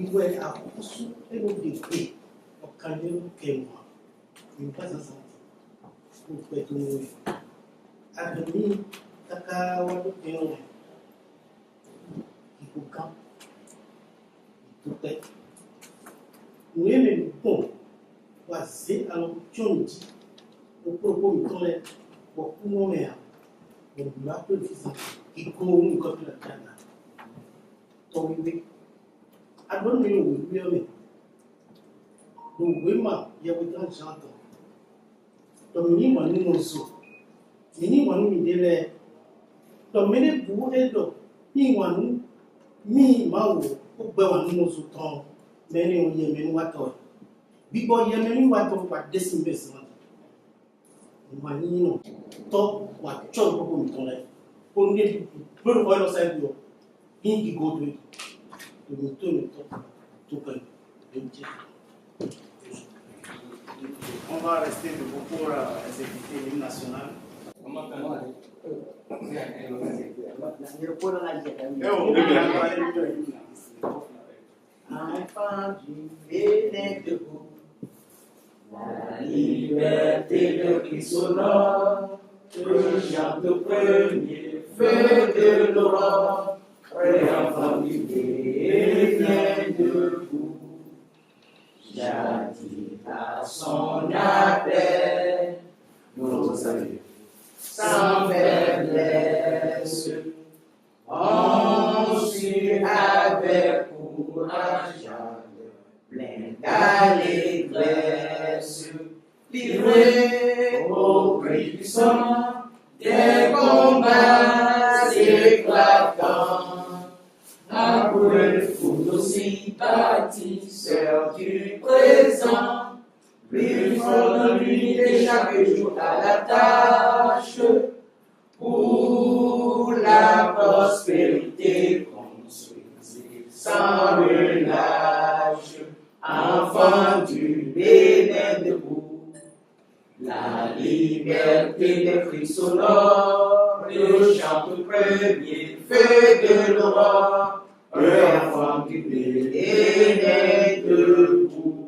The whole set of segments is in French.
Iwe akusu ego de okandelo kemwa. Pas ensemble. Pour faire tout le monde. Ademi, taka wadu kenon. Ikuka. Itupe. Nous bon. Voici alors Tchonji. Au propos de ton lait. Pour mon mère. On m'appelle fils. Qui court comme la canne. Ton bébé. Adonne-moi le oui. Donc, vraiment, il y a autant de gens. Donc, nous avons un mozo. Nous avons un délai. Donc, nous avons un délai. Nous avons un mozo. Nous avons un mozo. Mais nous avons un mozo. Nous avons un mozo. Nous avons un mozo. Nous avons un mozo. Nous avons un mozo. Pour nous dire, pour nous voir nos amis, qui go to nous tourner tout comme on va rester debout pour exécuter l'hymne national. Enfant du Bénin debout, la liberté de Christ sonore, que chante au premier feu de l'aurore, enfant du Bénin debout. Jadis à son appel, nos amis, sans faiblesse, on suit avec courage, plein d'allégresse, livré au cri du sang, des combats éclatants. Après foule aussi bâtisseur du présent, plus fort dans l'unité chaque jour à la tâche, pour la prospérité construisez sans relâche, enfant du Bénin debout, la liberté des cris sonores, le chant premier feu de l'aurore, enfant du Bénin debout.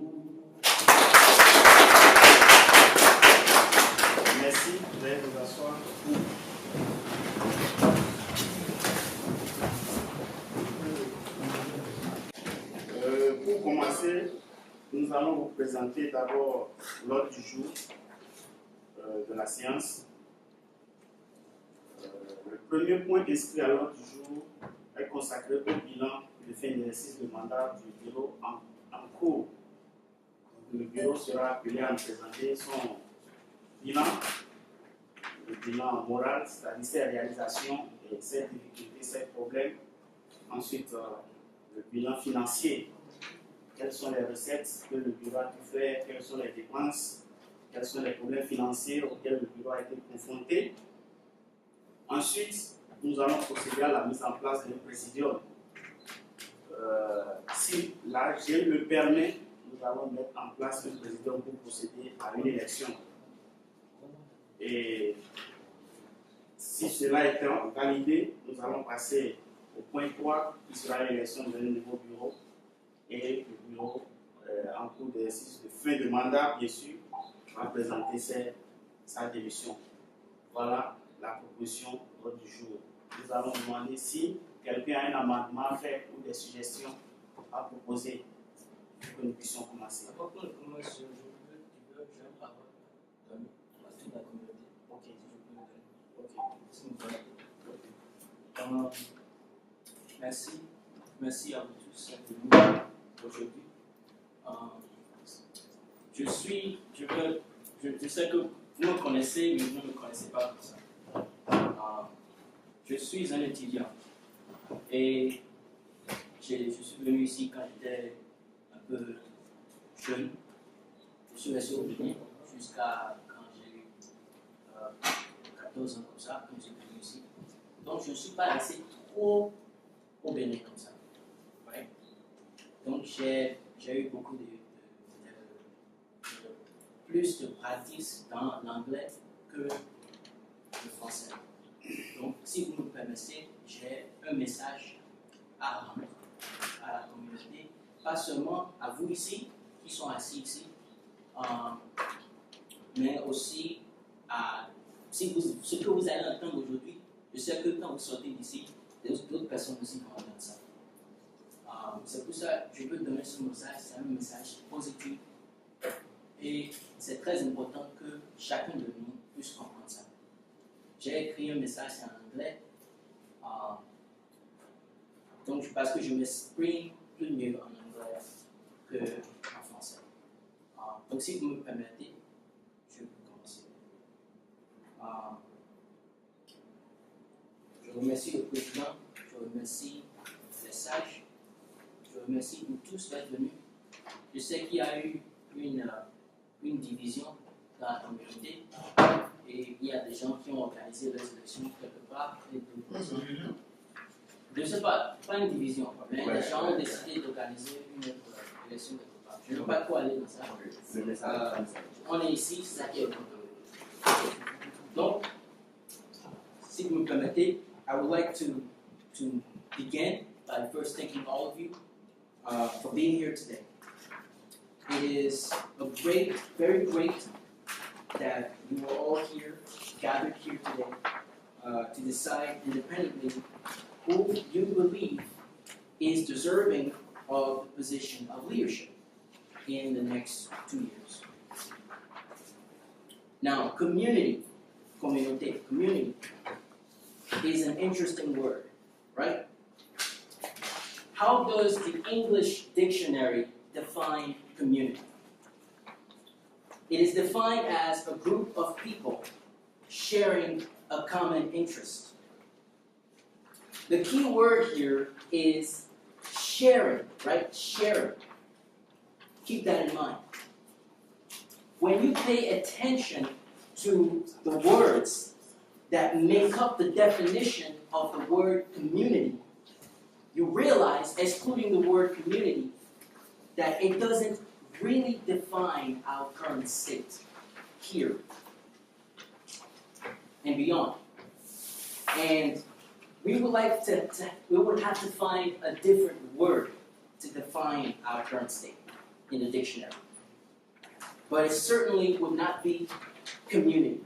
Merci, vous allez vous asseoir. Pour commencer, nous allons vous présenter d'abord l'ordre du jour de la séance. Le premier point inscrit à l'ordre du jour est consacré au bilan de fin d'exercice de mandat du bureau en cours. Le bureau sera appelé à nous présenter son bilan, le bilan moral, c'est-à-dire ses réalisations et ses difficultés, ses problèmes. Ensuite, le bilan financier. Quelles sont les recettes que le bureau a pu faire, quelles sont les dépenses, quels sont les problèmes financiers auxquels le bureau a été confronté. Ensuite, nous allons procéder à la mise en place d'un présidium. Si l'AG le permet, nous allons mettre en place un présidium pour procéder à une élection. Et si cela est validé, nous allons passer au point 3, qui sera l'élection d'un nouveau bureau. Et le bureau, en cours d'exercice de fin de mandat, bien sûr, va présenter sa démission. Voilà la proposition du jour. Nous allons demander si quelqu'un a un amendement à faire ou des suggestions à proposer pour que nous puissions commencer. Avant qu'on commence, j'ai un parole donner à toute la communauté. Ok, si je peux le donner. Ok, si vous voulez. Merci. Merci à vous tous d'être venus aujourd'hui. Je sais que vous me connaissez, mais vous ne me connaissez pas comme ça. Je suis un étudiant et je suis venu ici quand j'étais un peu jeune. Je suis resté au Bénin jusqu'à quand j'ai eu 14 ans comme ça, quand je suis venu ici. Donc je ne suis pas resté trop au Bénin comme ça. Ouais. Donc j'ai eu beaucoup plus de pratique dans l'anglais que le français. Donc, si vous me permettez, j'ai un message à rendre à la communauté pas seulement à vous ici, qui sont assis ici, mais aussi à ce que vous allez entendre aujourd'hui. Je sais que quand vous sortez d'ici, d'autres personnes aussi vont entendre ça. C'est pour ça que je veux donner ce message, c'est un message positif. Et c'est très important que chacun de nous puisse comprendre ça. J'ai écrit un message en anglais, donc parce que je m'exprime plus mieux en anglais qu'en français. Donc si vous me permettez, je vais commencer. Je remercie le président, je remercie les sages, je remercie vous tous d'être venus. Je sais qu'il y a eu une division dans la communauté et il y a des gens qui ont organisé les élections quelque part et d'autres personnes. Je ne sais pas une division, mais les gens ont décidé d'organiser une autre élection quelque part. Je ne veux pas trop aller dans ça. On est ici, c'est ça qui est important. Donc, si vous me permettez, I would like to begin by first thanking all of you for being here today. It is a very great that you are all here, gathered here today, to decide independently who you believe is deserving of the position of leadership in the next 2 years. Now, community, is an interesting word, right? How does the English dictionary define community? It is defined as a group of people sharing a common interest. The key word here is sharing, right? Sharing. Keep that in mind. When you pay attention to the words that make up the definition of the word community, you realize, excluding the word community, that it doesn't really define our current state here and beyond. And we would have to find a different word to define our current state in the dictionary. But it certainly would not be community.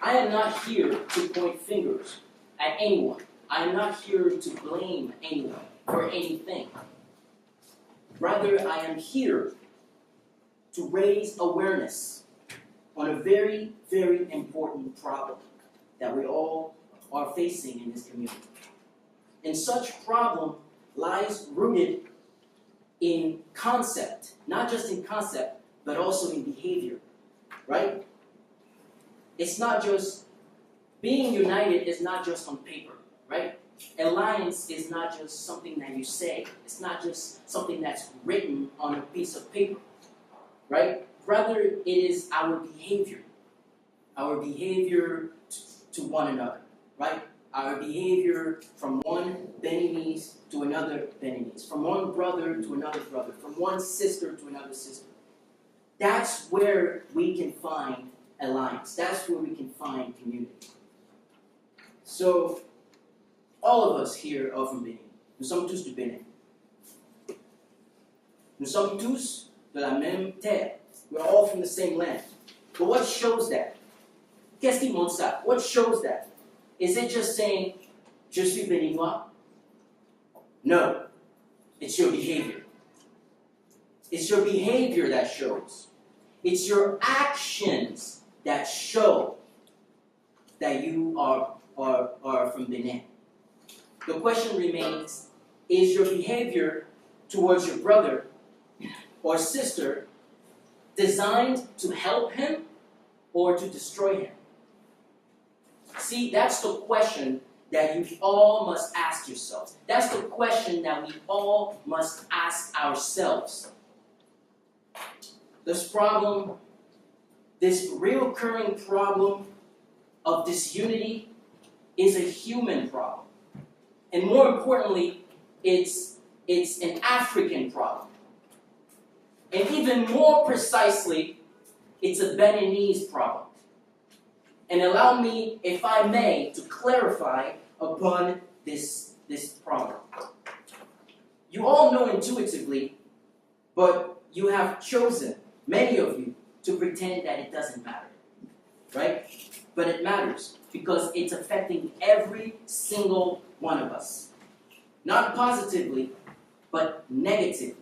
I am not here to point fingers at anyone. I am not here to blame anyone for anything. Rather, I am here to raise awareness on a very, very important problem that we all are facing in this community. And such problem lies rooted in concept, not just in concept, but also in behavior, right? It's not just, being united is not just on paper, right? Alliance is not just something that you say. It's not just something that's written on a piece of paper, right? Rather, it is our behavior to one another, right? Our behavior from one Beninese to another Beninese, from one brother to another brother, from one sister to another sister. That's where we can find alliance. That's where we can find community. So, all of us here are from Benin. Nous sommes tous du Bénin. Nous sommes tous de la même terre. We're all from the same land. But what shows that? Qu'est-ce qui montre ça? What shows that? Is it just saying, je suis béninois? No. It's your behavior. It's your behavior that shows. It's your actions that show that you are from Benin. The question remains, is your behavior towards your brother or sister designed to help him or to destroy him? See, that's the question that you all must ask yourselves. That's the question that we all must ask ourselves. This problem, this recurring problem of disunity is a human problem. And more importantly, it's an African problem. And even more precisely, it's a Beninese problem. And allow me, if I may, to clarify upon this problem. You all know in intuitively, but you have chosen, many of you, to pretend that it doesn't matter, right? But it matters because it's affecting every single one of us. Not positively, but negatively.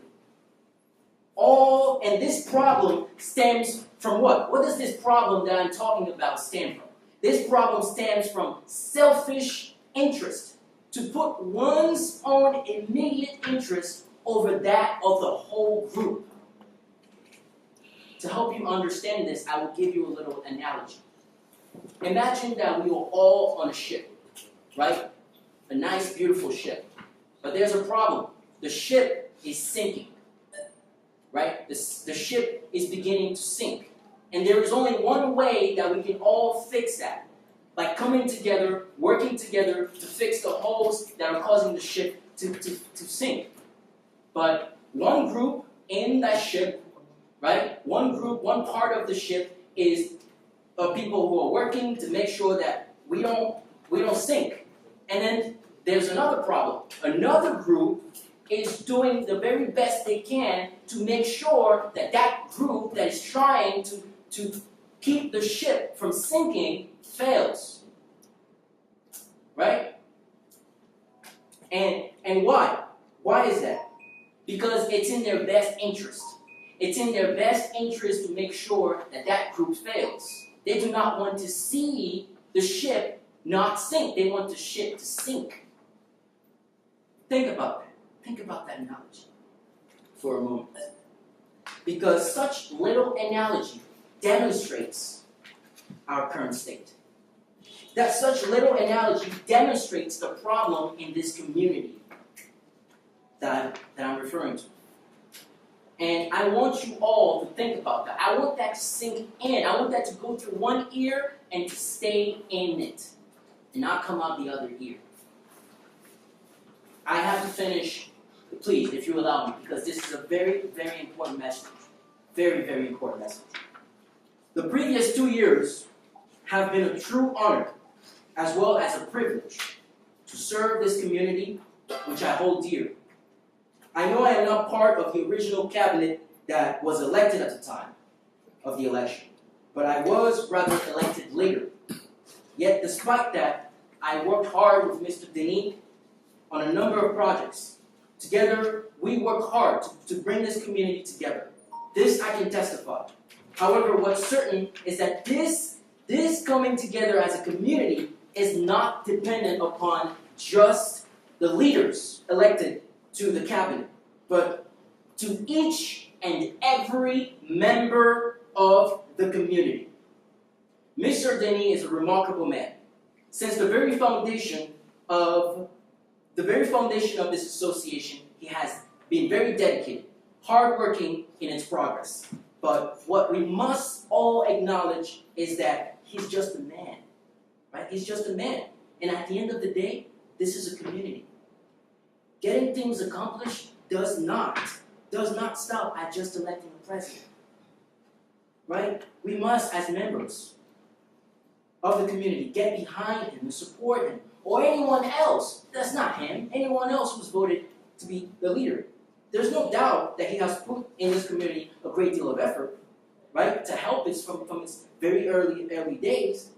And this problem stems from what? What does this problem that I'm talking about stem from? This problem stems from selfish interest, to put one's own immediate interest over that of the whole group. To help you understand this, I will give you a little analogy. Imagine that we are all on a ship, right? A nice, beautiful ship. But there's a problem. The ship is sinking, right? The ship is beginning to sink. And there is only one way that we can all fix that. By coming together, working together to fix the holes that are causing the ship to sink. But one group in that ship, right? One group, one part of the ship is people who are working to make sure that we don't sink. And then there's another problem. Another group is doing the very best they can to make sure that that group that is trying to keep the ship from sinking fails. Right? And why? Why is that? Because it's in their best interest. It's in their best interest to make sure that that group fails. They do not want to see the ship not sink. They want the ship to sink. Think about that. Think about that analogy for a moment. Because such little analogy demonstrates our current state. That such little analogy demonstrates the problem in this community that I'm referring to. And I want you all to think about that. I want that to sink in. I want that to go through one ear and to stay in it and not come out the other ear. I have to finish, please, if you allow me, because this is a very, very important message. Very, very important message. The previous 2 years have been a true honor as well as a privilege to serve this community, which I hold dear. I know I am not part of the original cabinet that was elected at the time of the election, but I was rather elected later. Yet despite that, I worked hard with Mr. Denis on a number of projects. Together, we worked hard to bring this community together. This I can testify. However, what's certain is that this coming together as a community is not dependent upon just the leaders elected to the cabinet, but to each and every member of the community. Mr. Denis is a remarkable man. Since the very foundation of this association, he has been very dedicated, hardworking in its progress. But what we must all acknowledge is that he's just a man, right? He's just a man. And at the end of the day, this is a community. Getting things accomplished does not stop at just electing a president, right? We must, as members of the community, get behind him and support him, or anyone else. That's not him. Anyone else who's voted to be the leader. There's no doubt that he has put in this community a great deal of effort, right, to help us from its very early days,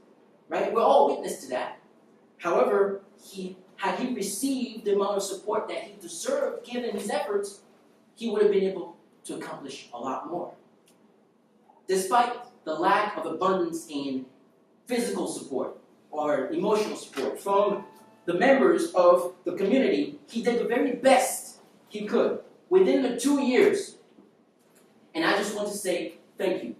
right? We're all witness to that. However, had he received the amount of support that he deserved, given his efforts, he would have been able to accomplish a lot more. Despite the lack of abundance in physical support or emotional support from the members of the community, he did the very best he could within the 2 years. And I just want to say thank you.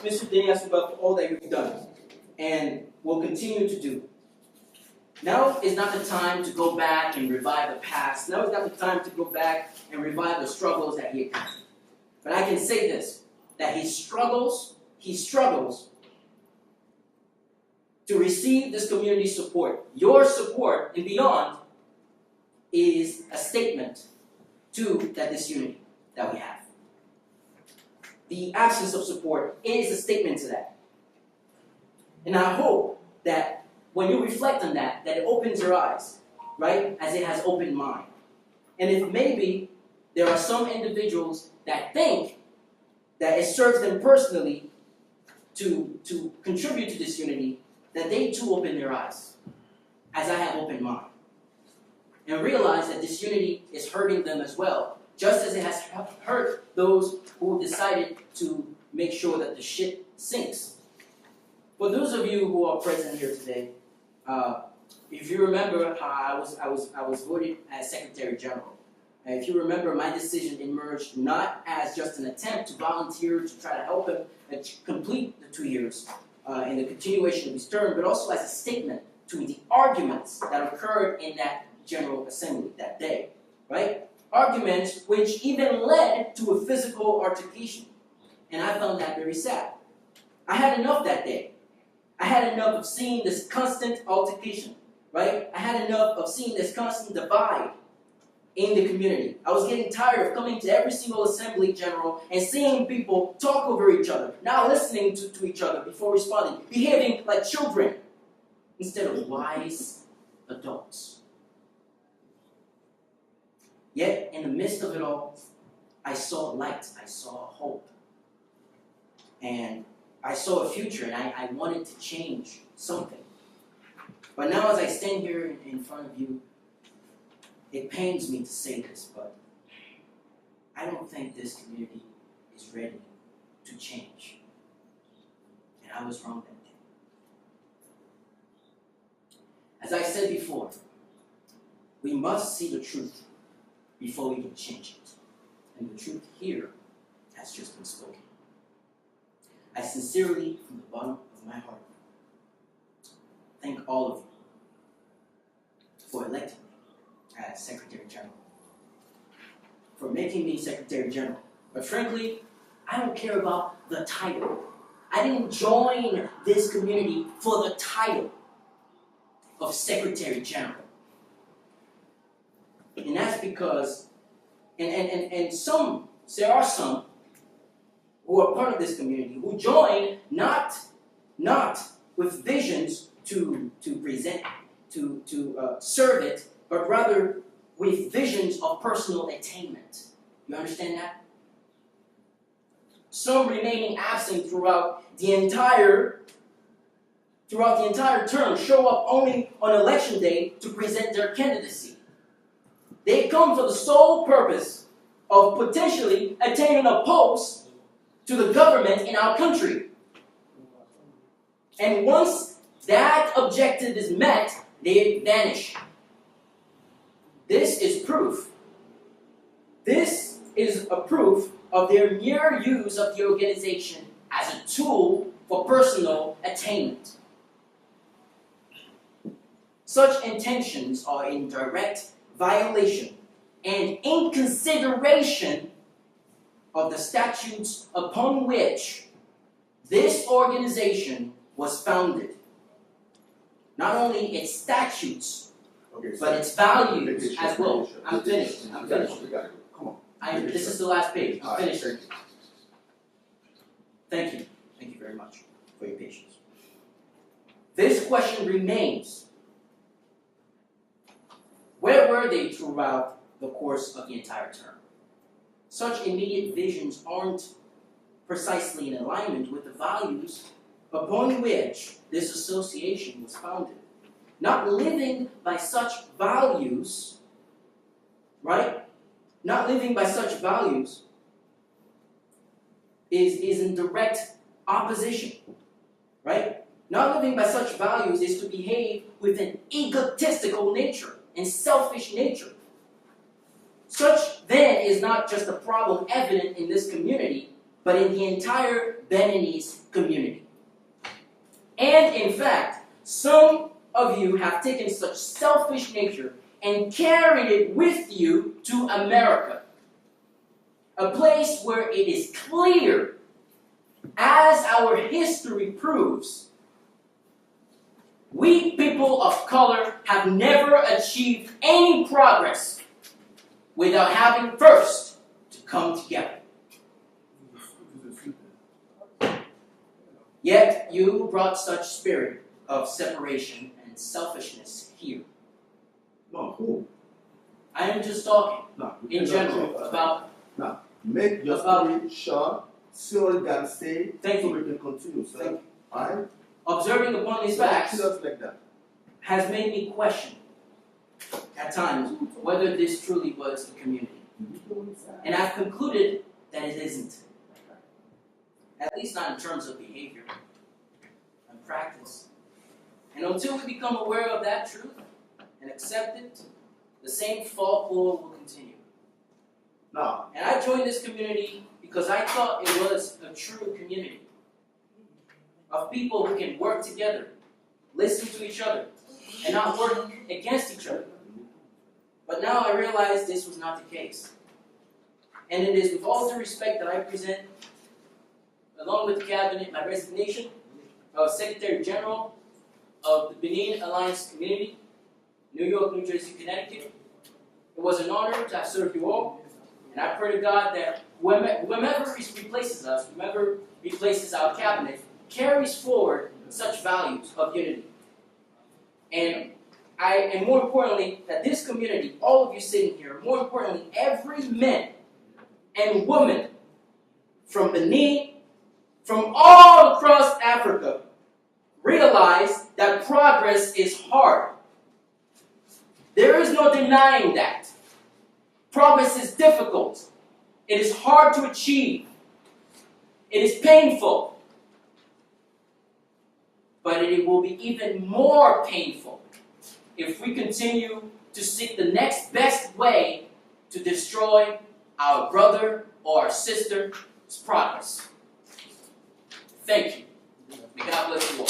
Mr. Denis, for all that you've done and will continue to do. Now is not the time to go back and revive the past. Now is not the time to go back and revive the struggles that he encountered. But I can say this, that he struggles to receive this community support. Your support and beyond is a statement to that disunity that we have. The absence of support is a statement to that. And I hope that when you reflect on that, that it opens your eyes, right, as it has open mind. And if maybe there are some individuals that think that it serves them personally to contribute to this unity, that they too open their eyes, as I have opened mine, and realize that this unity is hurting them as well, just as it has hurt those who decided to make sure that the ship sinks. For those of you who are present here today, if you remember how I was voted as Secretary General. If you remember, my decision emerged not as just an attempt to volunteer to try to help him complete the 2 years in the continuation of his term, but also as a statement to the arguments that occurred in that General Assembly that day, right? Arguments which even led to a physical altercation. And I found that very sad. I had enough that day. I had enough of seeing this constant altercation, right? I had enough of seeing this constant divide in the community. I was getting tired of coming to every single assembly general and seeing people talk over each other, not listening to each other before responding, behaving like children instead of wise adults. Yet, in the midst of it all, I saw light, I saw hope, and I saw a future, and I wanted to change something. But now as I stand here in front of you, it pains me to say this, but I don't think this community is ready to change. And I was wrong that day. As I said before, we must see the truth before we can change it. And the truth here has just been spoken. I sincerely, from the bottom of my heart, thank all of you for electing me as Secretary General, for making me Secretary General. But frankly, I don't care about the title. I didn't join this community for the title of Secretary General. And that's because, and some, there are some who are part of this community who join not with visions to present, to serve it, but rather with visions of personal attainment. You understand that? Some remaining absent throughout the entire term show up only on election day to present their candidacy. They come for the sole purpose of potentially attaining a post to the government in our country. And once that objective is met, they vanish. This is proof. This is a proof of their mere use of the organization as a tool for personal attainment. Such intentions are in direct violation and inconsideration of the statutes upon which this organization was founded. Not only its statutes, but its values as well. I'm finished. I'm finished. Come on. This is the last page. I'm finished. Thank you. Thank you very much for your patience. This question remains. Where were they throughout the course of the entire term? Such immediate visions aren't precisely in alignment with the values upon which this association was founded. Not living by such values, right? Not living by such values is in direct opposition, right? Not living by such values is to behave with an egotistical nature and selfish nature. Such, then, is not just a problem evident in this community, but in the entire Beninese community. And, in fact, some of you have taken such selfish nature and carried it with you to America, a place where it is clear, as our history proves, we people of color have never achieved any progress without having first to come together. Yet you brought such spirit of separation and selfishness here. No, who? I am just talking No. in general about. Now, make your About- story short, so you can say, Thank so you. we can continue, sir. Thank you. Alright? Observing upon these Don't facts kill us like that. has made me question at times whether this truly was the community. And I've concluded that it isn't. At least not in terms of behavior and practice. And until we become aware of that truth and accept it, the same folklore will continue. Now, And I joined this community because I thought it was a true community of people who can work together, listen to each other, and not work against each other. But now I realize this was not the case. And it is with all due respect that I present, along with the cabinet, my resignation of Secretary General of the Benin Alliance Community, New York, New Jersey, Connecticut. It was an honor to have served you all, and I pray to God that whomever replaces us, whomever replaces our cabinet, carries forward such values of unity. And more importantly, that this community, all of you sitting here, more importantly, every man and woman from Benin, from all across Africa, realize that progress is hard. There is no denying that. Progress is difficult. It is hard to achieve. It is painful. But it will be even more painful if we continue to seek the next best way to destroy our brother or our sister's progress. Thank you. May God bless you all.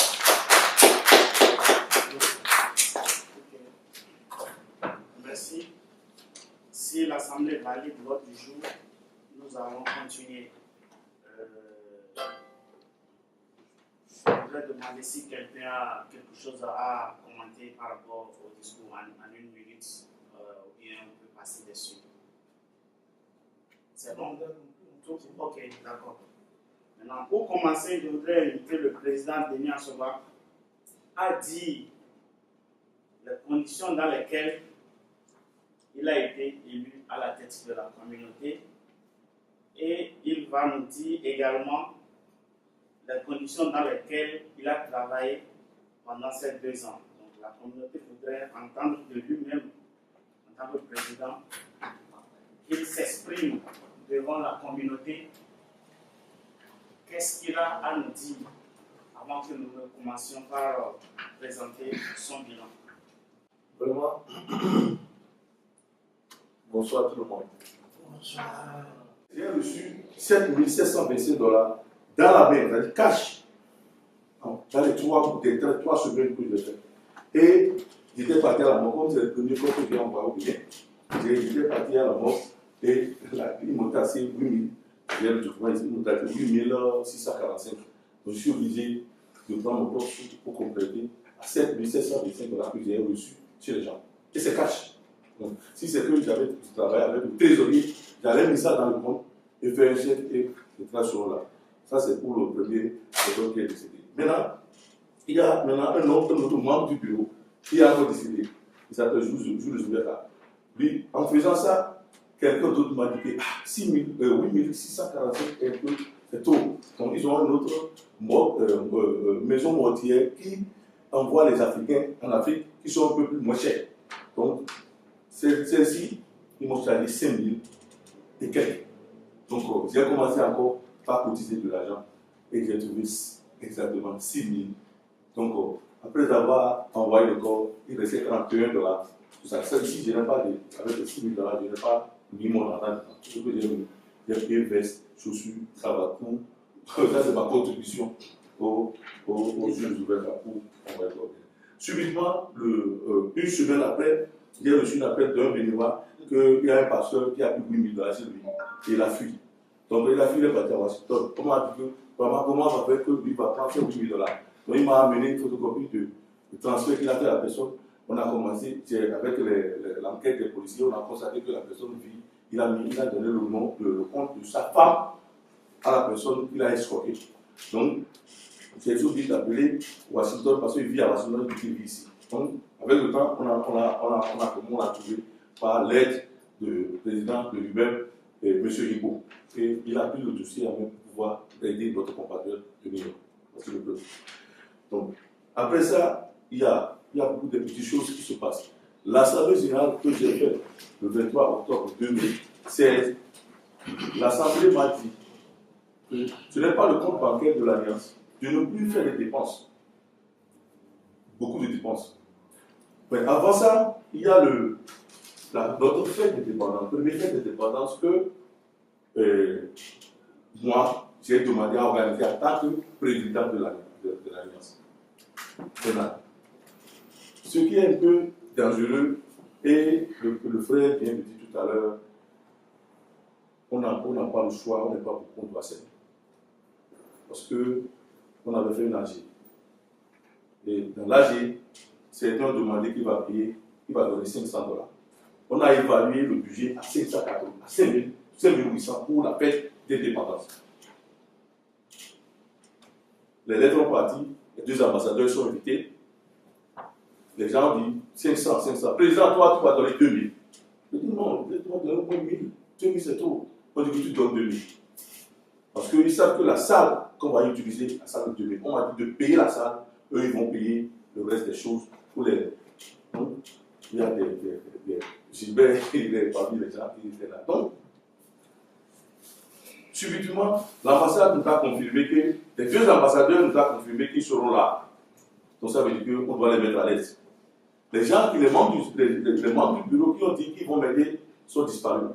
Merci. Si l'Assemblée valide l'ordre du jour, nous allons continuer. Je voudrais demander si quelqu'un a quelque chose à commenter par rapport au discours en une minute, ou bien on peut passer dessus. C'est bon? Ok, d'accord. Maintenant, pour commencer, je voudrais inviter le président Denis Assoba à dire les conditions dans lesquelles il a été élu à la tête de la communauté, et il va nous dire également les conditions dans lesquelles il a travaillé pendant ces 2 ans. Donc la communauté voudrait entendre de lui-même, en tant que président, qu'il s'exprime devant la communauté. Qu'est-ce qu'il a à nous dire avant que nous ne commencions par présenter son bilan? vraiment, bonsoir tout le monde. Bonsoir. J'ai reçu $7,725 dans la main, c'est-à-dire cash, dans les 3 semaines que j'ai fait. Et j'étais parti à la mort, comme c'est le premier fois que j'ai envoyé au Bénin. J'étais parti à la mort et ils m'ont tassé 8 645. Donc je suis obligé de prendre mon propre sous pour compléter à $7,725 que j'ai reçu chez les gens. Et c'est cash. Donc, si c'est que j'avais travaillé avec le trésorier, j'allais mettre ça dans le compte et faire un chèque et le transfert là. Ça, c'est pour le premier personne qui est décédé. Maintenant, il y a maintenant un autre membre du bureau qui a encore décédé. Il s'appelle Jules Zoubeka. Lui, en faisant ça, quelqu'un d'autre m'a dit que 8645 est un peu, c'est tôt. Donc, ils ont une autre maison mortière qui envoie les Africains en Afrique qui sont un peu plus moins chers. Donc, celle-ci, ils m'ont chargé 5 000 et quelques. Donc, j'ai commencé encore par cotiser de l'argent et j'ai trouvé exactement 6 000. Donc, après avoir envoyé le corps, il restait $41. Celle-ci, je n'ai pas, avec les 6 000 $, je n'ai pas mis mon argent dedans. Tout ce que j'ai payé veste, chaussures, cravate, tout. Ça, c'est ma contribution aux jeunes ouverts pour envoyer le corps. Subitement, une semaine après, j'ai reçu un appel d'un bénévole qu'il y a un pasteur qui a pris $8 000 chez lui et il a fui. Donc il a fui, il est parti à Washington. Comment on dit que comment on va faire que lui va prendre ces $8 000? Donc il m'a amené une photocopie de transfert qu'il a fait à la personne. On a commencé, avec l'enquête des policiers, on a constaté que la personne vit. Il a donné le nom, le compte de sa femme à la personne qu'il a escroqué. Donc j'ai oublié d'appeler Washington parce qu'il vit à Washington et qu'il vit ici. Donc, avec Avec le temps, on a trouvé par l'aide du président de lui-même, M. Hippo. Et il a pris le dossier à même pouvoir aider notre compatriote de New York. Parce que le peuple. Donc, après ça, il y a beaucoup de petites choses qui se passent. L'Assemblée générale que j'ai faite le 23 octobre 2016, l'Assemblée m'a dit que ce n'est pas le compte bancaire de l'Alliance de ne plus faire des dépenses. Beaucoup de dépenses. Mais avant ça, il y a notre fête d'indépendance, le premier fête d'indépendance que moi, j'ai demandé à organiser en tant que président de l'Alliance. Ce qui est un peu dangereux, et le frère vient de dire tout à l'heure, on n'a pas le choix, on n'est pas beaucoup, on doit s'aider. Parce qu'on avait fait une AG. Et dans l'AG, certains demandaient qu'il va payer, il va donner $500. On a évalué le budget à 5,800 pour la fête d'indépendance. Les lettres ont parti, les deux ambassadeurs sont invités. Les gens ont dit 500. Président, toi, tu vas donner 2000. Je dis non, tu vas donner au moins 1000. 2000, c'est trop. On dit que tu donnes 2000. Parce qu'ils savent que la salle qu'on va utiliser, la salle de 2000, on m'a dit de payer la salle, eux, ils vont payer le reste des choses pour les. Donc, il y a Gilbert, il est parmi les gens qui étaient là. Donc, subitement, l'ambassade nous a confirmé que, les deux ambassadeurs nous ont confirmé qu'ils seront là. Donc, ça veut dire qu'on doit les mettre à l'aise. Les gens, les membres du bureau qui ont dit qu'ils vont m'aider sont disparus.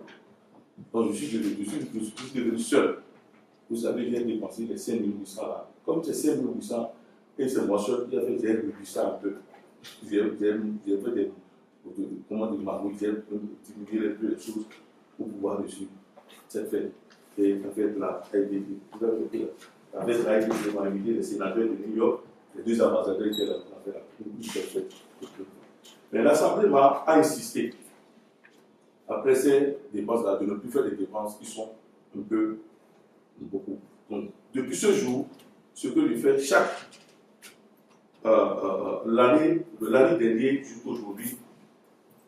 Donc, je suis devenu seul. Vous savez, j'ai dépensé les 5,800 là. Comme c'est 5,800 et c'est moi seul qui a fait, j'ai réduit ça un peu. J'ai fait des. Comment dire, j'ai diminué un peu les choses pour pouvoir réussir cette fête. Et la fête là a été. La fête là a été invité les sénateurs de New York, les deux ambassadeurs qui étaient là pour faire la fête. Mais l'Assemblée a insisté, après ces dépenses-là, de ne plus faire des dépenses qui sont un peu, beaucoup. Donc, depuis ce jour, ce que je fais chaque l'année dernière jusqu'aujourd'hui,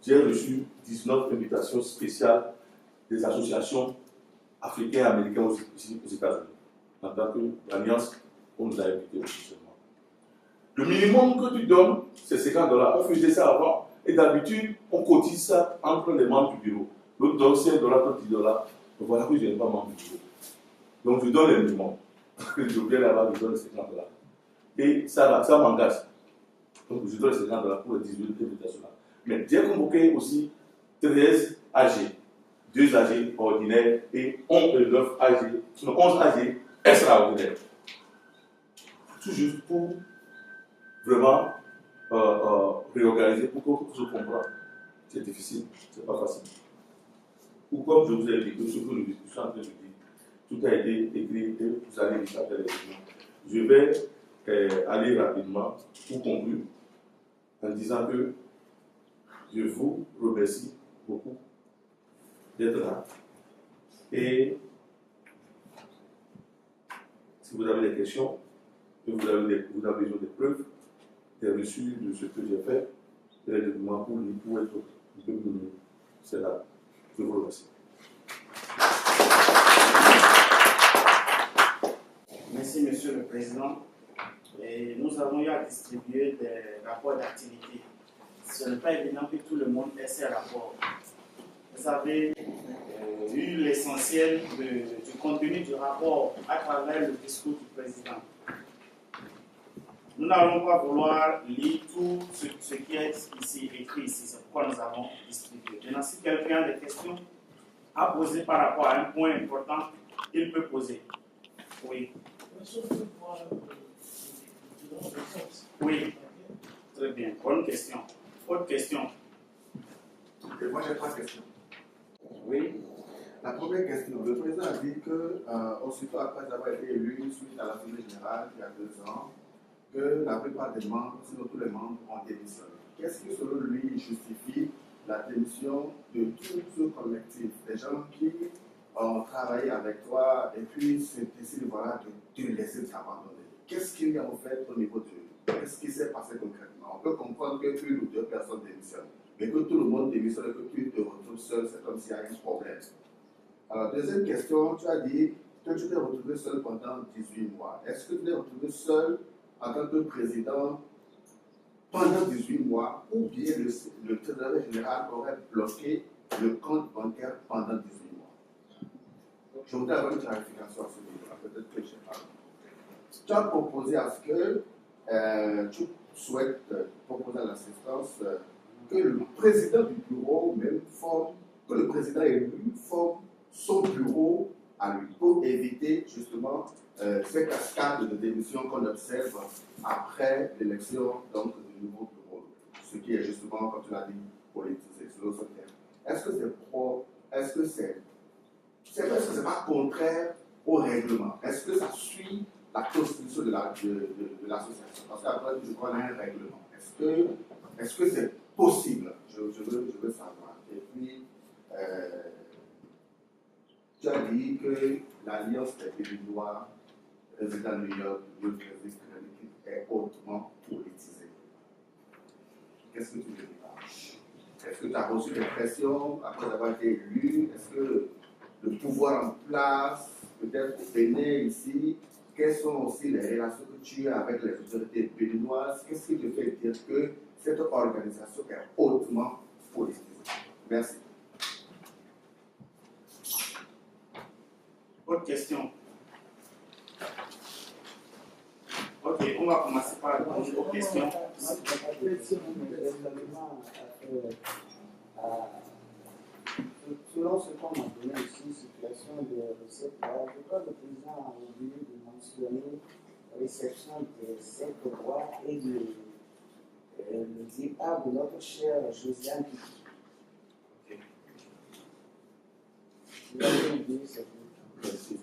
j'ai reçu 19 invitations spéciales des associations africaines et américaines aux États-Unis. En tant qu'alliance, on nous a invités officiellement. Le minimum que tu donnes, c'est $50. On faisait ça avant. Et d'habitude, on cotise ça entre les membres du bureau. L'autre donne $5, l'autre $10. Donc voilà que je n'ai pas membre du bureau. Donc je donne les minimum. Je viens là-bas, je donne les $50. Et ça m'engage. Donc je donne les $50 pour les 18 invitations-là. Mais j'ai convoqué aussi 13 AG, 2 AG ordinaires et 11 AG extraordinaires. Tout juste pour vraiment réorganiser pour que je comprenne. C'est difficile, c'est pas facile. Ou comme je vous ai dit, que ce que nous discutons en train de dire, tout a été écrit et vous allez lire ça dans les documents. Je vais aller rapidement pour conclure en disant que je vous remercie beaucoup d'être là. Et si vous avez des questions, que vous avez besoin de preuves, des reçus de ce que j'ai fait, et les documents pour être un peu mieux. C'est là. Je vous remercie. Merci, Monsieur le Président. Et nous avons eu à distribuer des rapports d'activité. Ce n'est pas évident que tout le monde ait ces rapports. Vous avez eu l'essentiel du contenu du rapport à travers le discours du Président. Nous n'allons pas vouloir lire tout ce qui est ici, écrit ici. C'est pourquoi nous avons distribué. Maintenant, si quelqu'un a des questions à poser par rapport à un point important, il peut poser. Oui. Oui. Très bien. Bonne question. Autre question. Et moi, j'ai 3 questions. Oui. La première question, le président a dit que, aussitôt après avoir été élu suite à l'Assemblée générale il y a 2 ans, que la plupart des membres, sinon tous les membres, ont démissionné. Qu'est-ce qui, selon lui, justifie la démission de tout ce collectif, des gens qui ont travaillé avec toi et puis se décident voilà, de te laisser t'abandonner? Qu'est-ce qu'il y a en fait au niveau qu'est-ce qui s'est passé concrètement? On peut comprendre que une ou deux personnes démissionnent, mais que tout le monde démissionne et que tu te retrouves seul, c'est comme s'il y a un problème. Alors, deuxième question, tu as dit que tu t'es retrouvé seul pendant 18 mois. Est-ce que tu t'es retrouvé seul en tant que président pendant 18 mois ou bien le trésorier général aurait bloqué le compte bancaire pendant 18 mois? Je voudrais avoir une clarification à ce niveau-là, peut-être que je ne sais pas. Tu as proposé à ce que tu souhaites proposer à l'assistance que le président du bureau même forme, que le président élu forme son bureau à lui pour éviter justement ces cascades de démission qu'on observe après l'élection donc du nouveau bureau, ce qui est justement, comme tu l'as dit, politisé selon ce terme. Est-ce que c'est pro, est-ce que c'est pas contraire au règlement? Est-ce que ça suit la constitution de l'association? Parce qu'après, je crois qu'il y a un règlement. Est-ce que c'est possible? Je veux savoir. Et puis, tu as dit que l'alliance des Béninois, président New York, New Jersey, est hautement politisée. Qu'est-ce que tu veux dire par là? Est-ce que tu as reçu l'impression, après avoir été élu, est-ce que le pouvoir en place, peut-être au Bénin ici, quelles sont aussi les relations que tu as avec les autorités béninoises? Qu'est-ce qui te fait dire que cette organisation est hautement politisée? Merci. Autre question. Ok, on va commencer par répondre aux questions. Selon ce qu'on m'a donné ici, situation de recettes, je crois que le président a oublié de mentionner la réception des 7 droits et le départ de notre chère Josiane Kiki. Ok. Vous avez oublié cette Merci.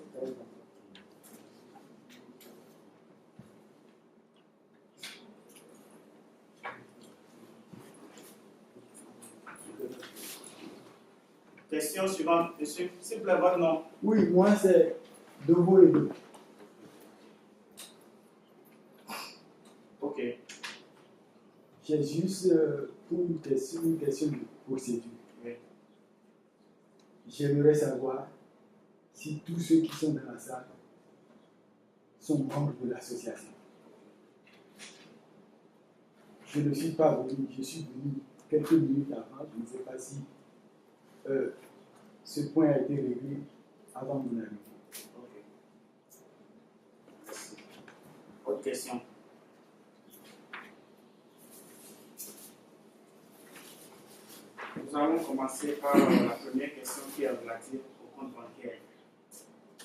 Question suivante, monsieur. S'il vous plaît, votre nom. Oui, moi c'est Dobo et Dobo. Ok. J'ai juste pour une question de procédure. Oui. J'aimerais savoir si tous ceux qui sont dans la salle sont membres de l'association. Je ne suis pas venu, je suis venu quelques minutes avant, je ne sais pas si ce point a été réglé avant mon arrivée. Ok. Merci. Autre question. Nous allons commencer par la première question qui est relative au compte bancaire.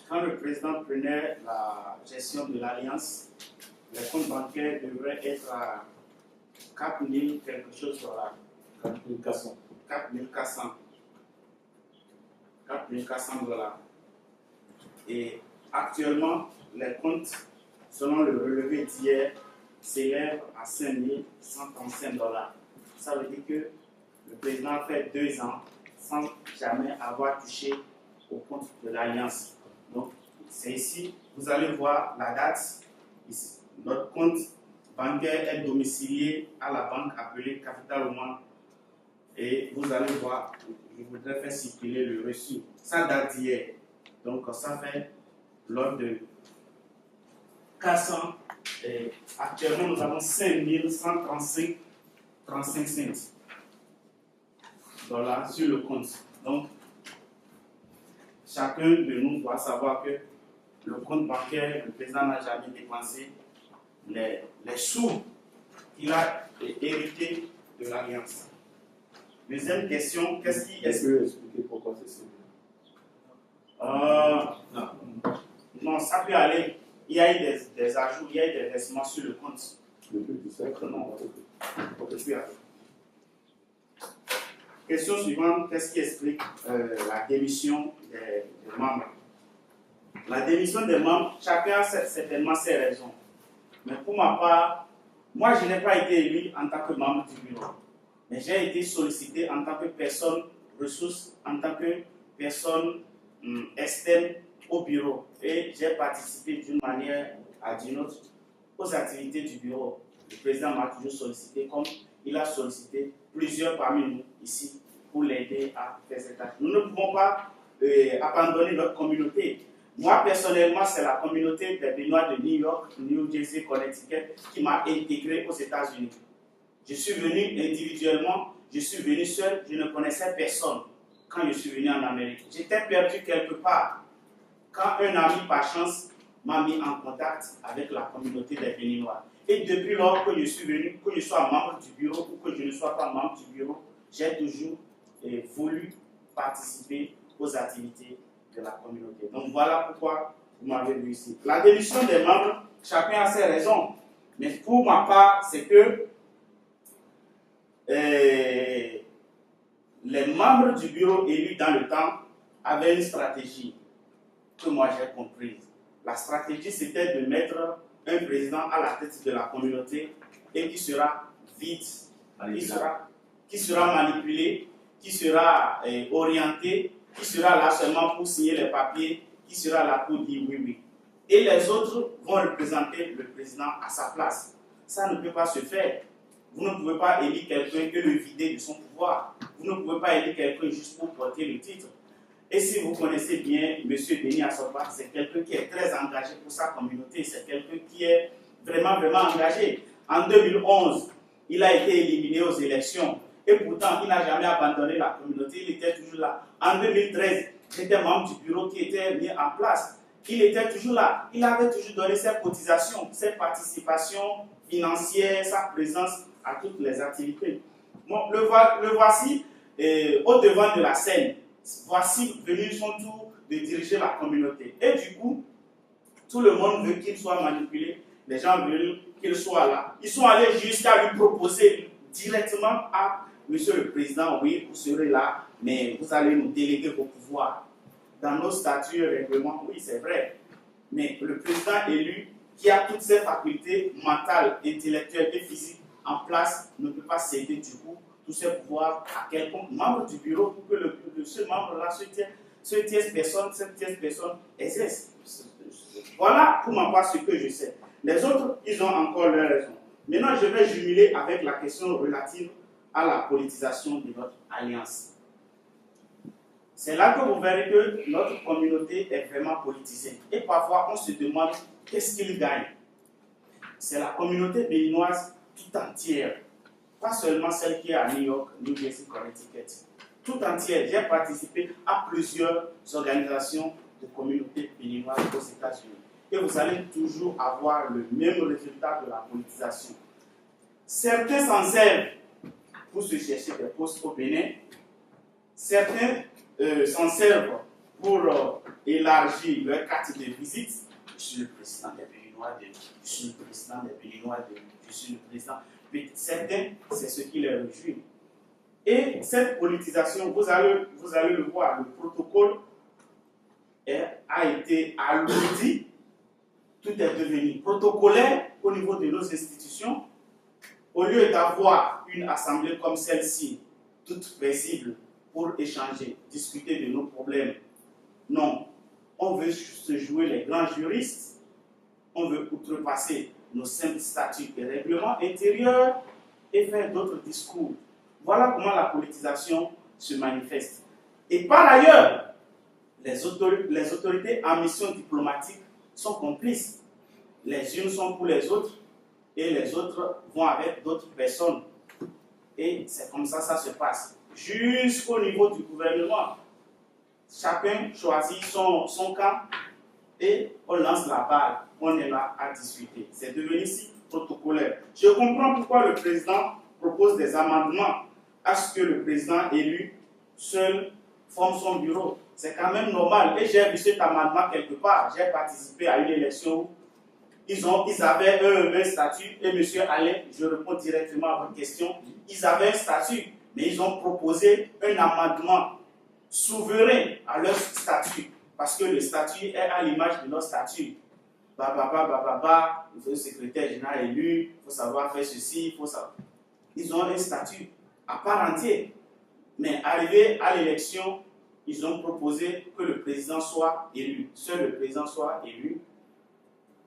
Quand le président prenait la gestion de l'Alliance, les comptes bancaires devraient être à 4 000 quelque chose $. 4400. 4 400 $. Et actuellement, les comptes, selon le relevé d'hier, s'élèvent à 5 135 $. Ça veut dire que le président a fait 2 ans sans jamais avoir touché au compte de l'Alliance. Donc, c'est ici, vous allez voir la date. Ici, notre compte bancaire est domicilié à la banque appelée Capital One. Et vous allez voir, je voudrais faire circuler le reçu. Ça date d'hier. Donc, ça fait l'ordre de 400. Et actuellement, nous avons 5 135 cents $ sur le compte. Donc, chacun de nous doit savoir que le compte bancaire, le président n'a jamais dépensé les sous qu'il a hérités de l'Alliance. Deuxième question, qu'est-ce qui est... Est-ce que expliquer pourquoi c'est ça? Non, ça peut aller. Il y a eu des ajouts, il y a eu des versements sur le compte. Depuis le 17? Non. Question suivante, qu'est-ce qui explique la démission des membres? La démission des membres, chacun a certainement ses raisons. Mais pour ma part, moi je n'ai pas été élu en tant que membre du bureau. Mais j'ai été sollicité en tant que personne ressource, en tant que personne externe au bureau. Et j'ai participé d'une manière à d'une autre aux activités du bureau. le président m'a toujours sollicité, comme il a sollicité plusieurs parmi nous ici pour l'aider à faire cette tâche. Nous ne pouvons pas abandonner notre communauté. Moi, personnellement, c'est la communauté des Béninois de New York, New Jersey, Connecticut qui m'a intégré aux États-Unis. Je suis venu individuellement, je suis venu seul, je ne connaissais personne quand je suis venu en Amérique. J'étais perdu quelque part. Quand un ami, par chance, m'a mis en contact avec la communauté des Béninois. Et depuis lors que je suis venu, que je sois membre du bureau ou que je ne sois pas membre du bureau, j'ai toujours voulu participer aux activités de la communauté. Donc voilà pourquoi vous m'avez vu ici. La démission des membres, chacun a ses raisons. Mais pour ma part, c'est que les membres du bureau élus dans le temps avaient une stratégie que moi j'ai comprise. La stratégie, c'était de mettre un président à la tête de la communauté et qui sera vide, qui sera manipulé, qui sera orienté, qui sera là seulement pour signer les papiers, qui sera là pour dire oui, oui. Et les autres vont représenter le président à sa place. Ça ne peut pas se faire. Vous ne pouvez pas élire quelqu'un et le vider de son pouvoir. Vous ne pouvez pas élire quelqu'un juste pour porter le titre. Et si vous connaissez bien M. Denis Assoba, c'est quelqu'un qui est très engagé pour sa communauté. C'est quelqu'un qui est vraiment, vraiment engagé. En 2011, il a été éliminé aux élections. Et pourtant, il n'a jamais abandonné la communauté. Il était toujours là. En 2013, j'étais membre du bureau qui était mis en place. Il était toujours là. Il avait toujours donné ses cotisations, ses participations financières, sa présence à toutes les activités. Bon, le voici au devant de la scène. Voici venu son tour de diriger la communauté. Et du coup, tout le monde veut qu'il soit manipulé. Les gens veulent qu'il soit là. Ils sont allés jusqu'à lui proposer directement à Monsieur le Président, oui, vous serez là, mais vous allez nous déléguer vos pouvoirs. Dans nos statuts et règlements, oui, c'est vrai. Mais le président élu, qui a toutes ses facultés mentales, intellectuelles et physiques en place, ne peut pas céder du coup tous ses pouvoirs à quelconque membre du bureau pour que ce membre-là, cette tierce personne exerce. Voilà pour ma part ce que je sais. Les autres, ils ont encore leurs raisons. Maintenant, je vais jumeler avec la question relative à la politisation de notre alliance. C'est là que vous verrez que notre communauté est vraiment politisée. Et parfois, on se demande qu'est-ce qu'il gagne. C'est la communauté béninoise tout entière. Pas seulement celle qui est à New York, New Jersey, Connecticut. Tout entière. J'ai participé à plusieurs organisations de communautés béninoises aux États-Unis. Et vous allez toujours avoir le même résultat de la politisation. Certains s'en servent pour se chercher des postes au Bénin. Certains s'en servent pour élargir leur carte de visite. Je suis le président des Béninois, je suis le président des Béninois, je suis le président. Mais certains, c'est ce qui les réjouit. Et cette politisation, vous allez le voir, le protocole a été alourdi. Tout est devenu protocolaire au niveau de nos institutions. Au lieu d'avoir une assemblée comme celle-ci, toute paisible, pour échanger, discuter de nos problèmes, non. On veut se jouer les grands juristes, on veut outrepasser nos simples statuts et règlements intérieurs et faire d'autres discours. Voilà comment la politisation se manifeste. Et par ailleurs, les autorités en mission diplomatique sont complices. Les unes sont pour les autres et les autres vont avec d'autres personnes. Et c'est comme ça se passe. Jusqu'au niveau du gouvernement, chacun choisit son camp et on lance la balle. On est là à discuter. C'est devenu si protocolaire. Je comprends pourquoi le président propose des amendements à ce que le président élu seul forme son bureau. C'est quand même normal. Et j'ai vu cet amendement quelque part. J'ai participé à une élection où ils avaient un statut. Et M. Alain, je réponds directement à votre question, ils avaient un statut, mais ils ont proposé un amendement souverain à leur statut. Parce que le statut est à l'image de leur statut. Il faut le secrétaire général élu, il faut savoir faire ceci, il faut savoir. Ils ont un statut à part entière. Mais arrivé à l'élection, ils ont proposé que le président soit élu. Seul le président soit élu.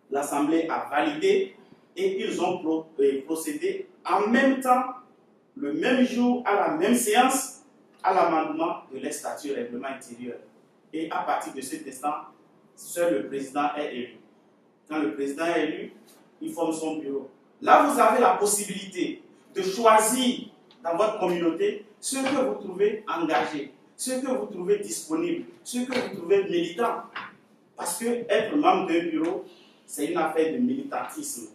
L'Assemblée a validé et ils ont procédé en même temps, le même jour, à la même séance, à l'amendement de leur statut règlement intérieur. Et à partir de cet instant, seul le président est élu. Quand le président est élu, il forme son bureau. Là, vous avez la possibilité de choisir dans votre communauté ceux que vous trouvez engagés, ceux que vous trouvez disponibles, ceux que vous trouvez militants. Parce que être membre d'un bureau, c'est une affaire de militantisme.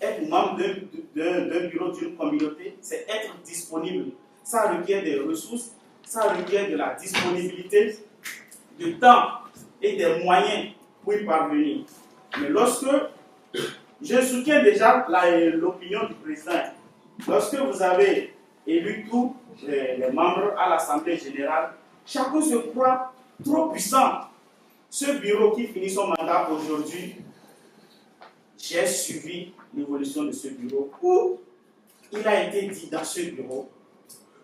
Être membre d'un bureau d'une communauté, c'est être disponible. Ça requiert des ressources, ça requiert de la disponibilité, du temps et des moyens pour y parvenir. Mais lorsque, je soutiens déjà l'opinion du président, lorsque vous avez élu tous les membres à l'Assemblée générale, chacun se croit trop puissant. Ce bureau qui finit son mandat aujourd'hui, j'ai suivi l'évolution de ce bureau où il a été dit dans ce bureau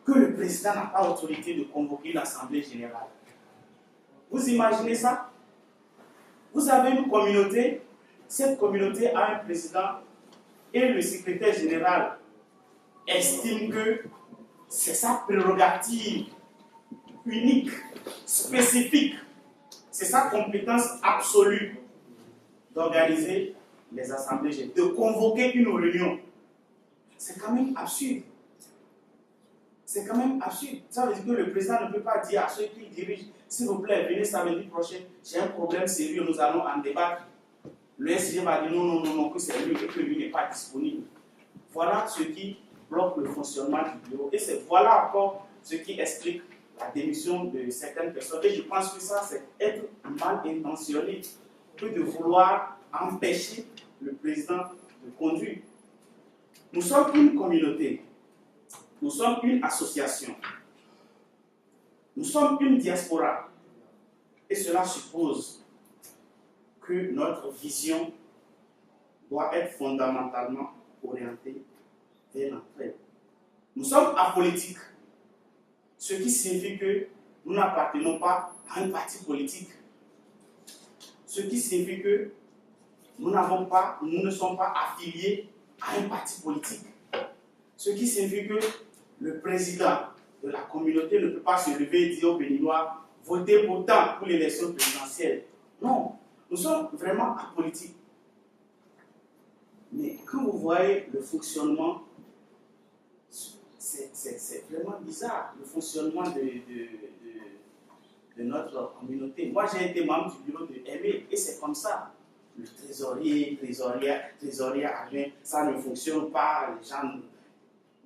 que le président n'a pas autorité de convoquer l'Assemblée générale. Vous imaginez ça? Vous avez une communauté, cette communauté a un président et le secrétaire général estime que c'est sa prérogative unique, spécifique, c'est sa compétence absolue d'organiser les assemblées générales, de convoquer une réunion. C'est quand même absurde. C'est quand même absurde. Ça veut dire que le président ne peut pas dire à ceux qui dirigent, s'il vous plaît, venez samedi prochain, j'ai un problème sérieux, nous allons en débattre. Le SG va dire non, que c'est lui et que lui n'est pas disponible. Voilà ce qui bloque le fonctionnement du bureau. Et c'est voilà encore ce qui explique la démission de certaines personnes. Et je pense que ça, c'est être mal intentionné que de vouloir empêcher le président de conduire. Nous sommes une communauté. Nous sommes une association. Nous sommes une diaspora. Et cela suppose que notre vision doit être fondamentalement orientée vers l'entraide. Nous sommes apolitiques, ce qui signifie que nous n'appartenons pas à un parti politique. Ce qui signifie que nous ne sommes pas affiliés à un parti politique. Ce qui signifie que le président de la communauté ne peut pas se lever et dire aux Béninois, votez pour tant pour l'élection présidentielle. Non, nous sommes vraiment apolitiques. Mais quand vous voyez le fonctionnement, c'est vraiment bizarre, le fonctionnement de notre communauté. Moi, j'ai été membre du bureau de ME et c'est comme ça. Le trésorier à rien, ça ne fonctionne pas, les gens...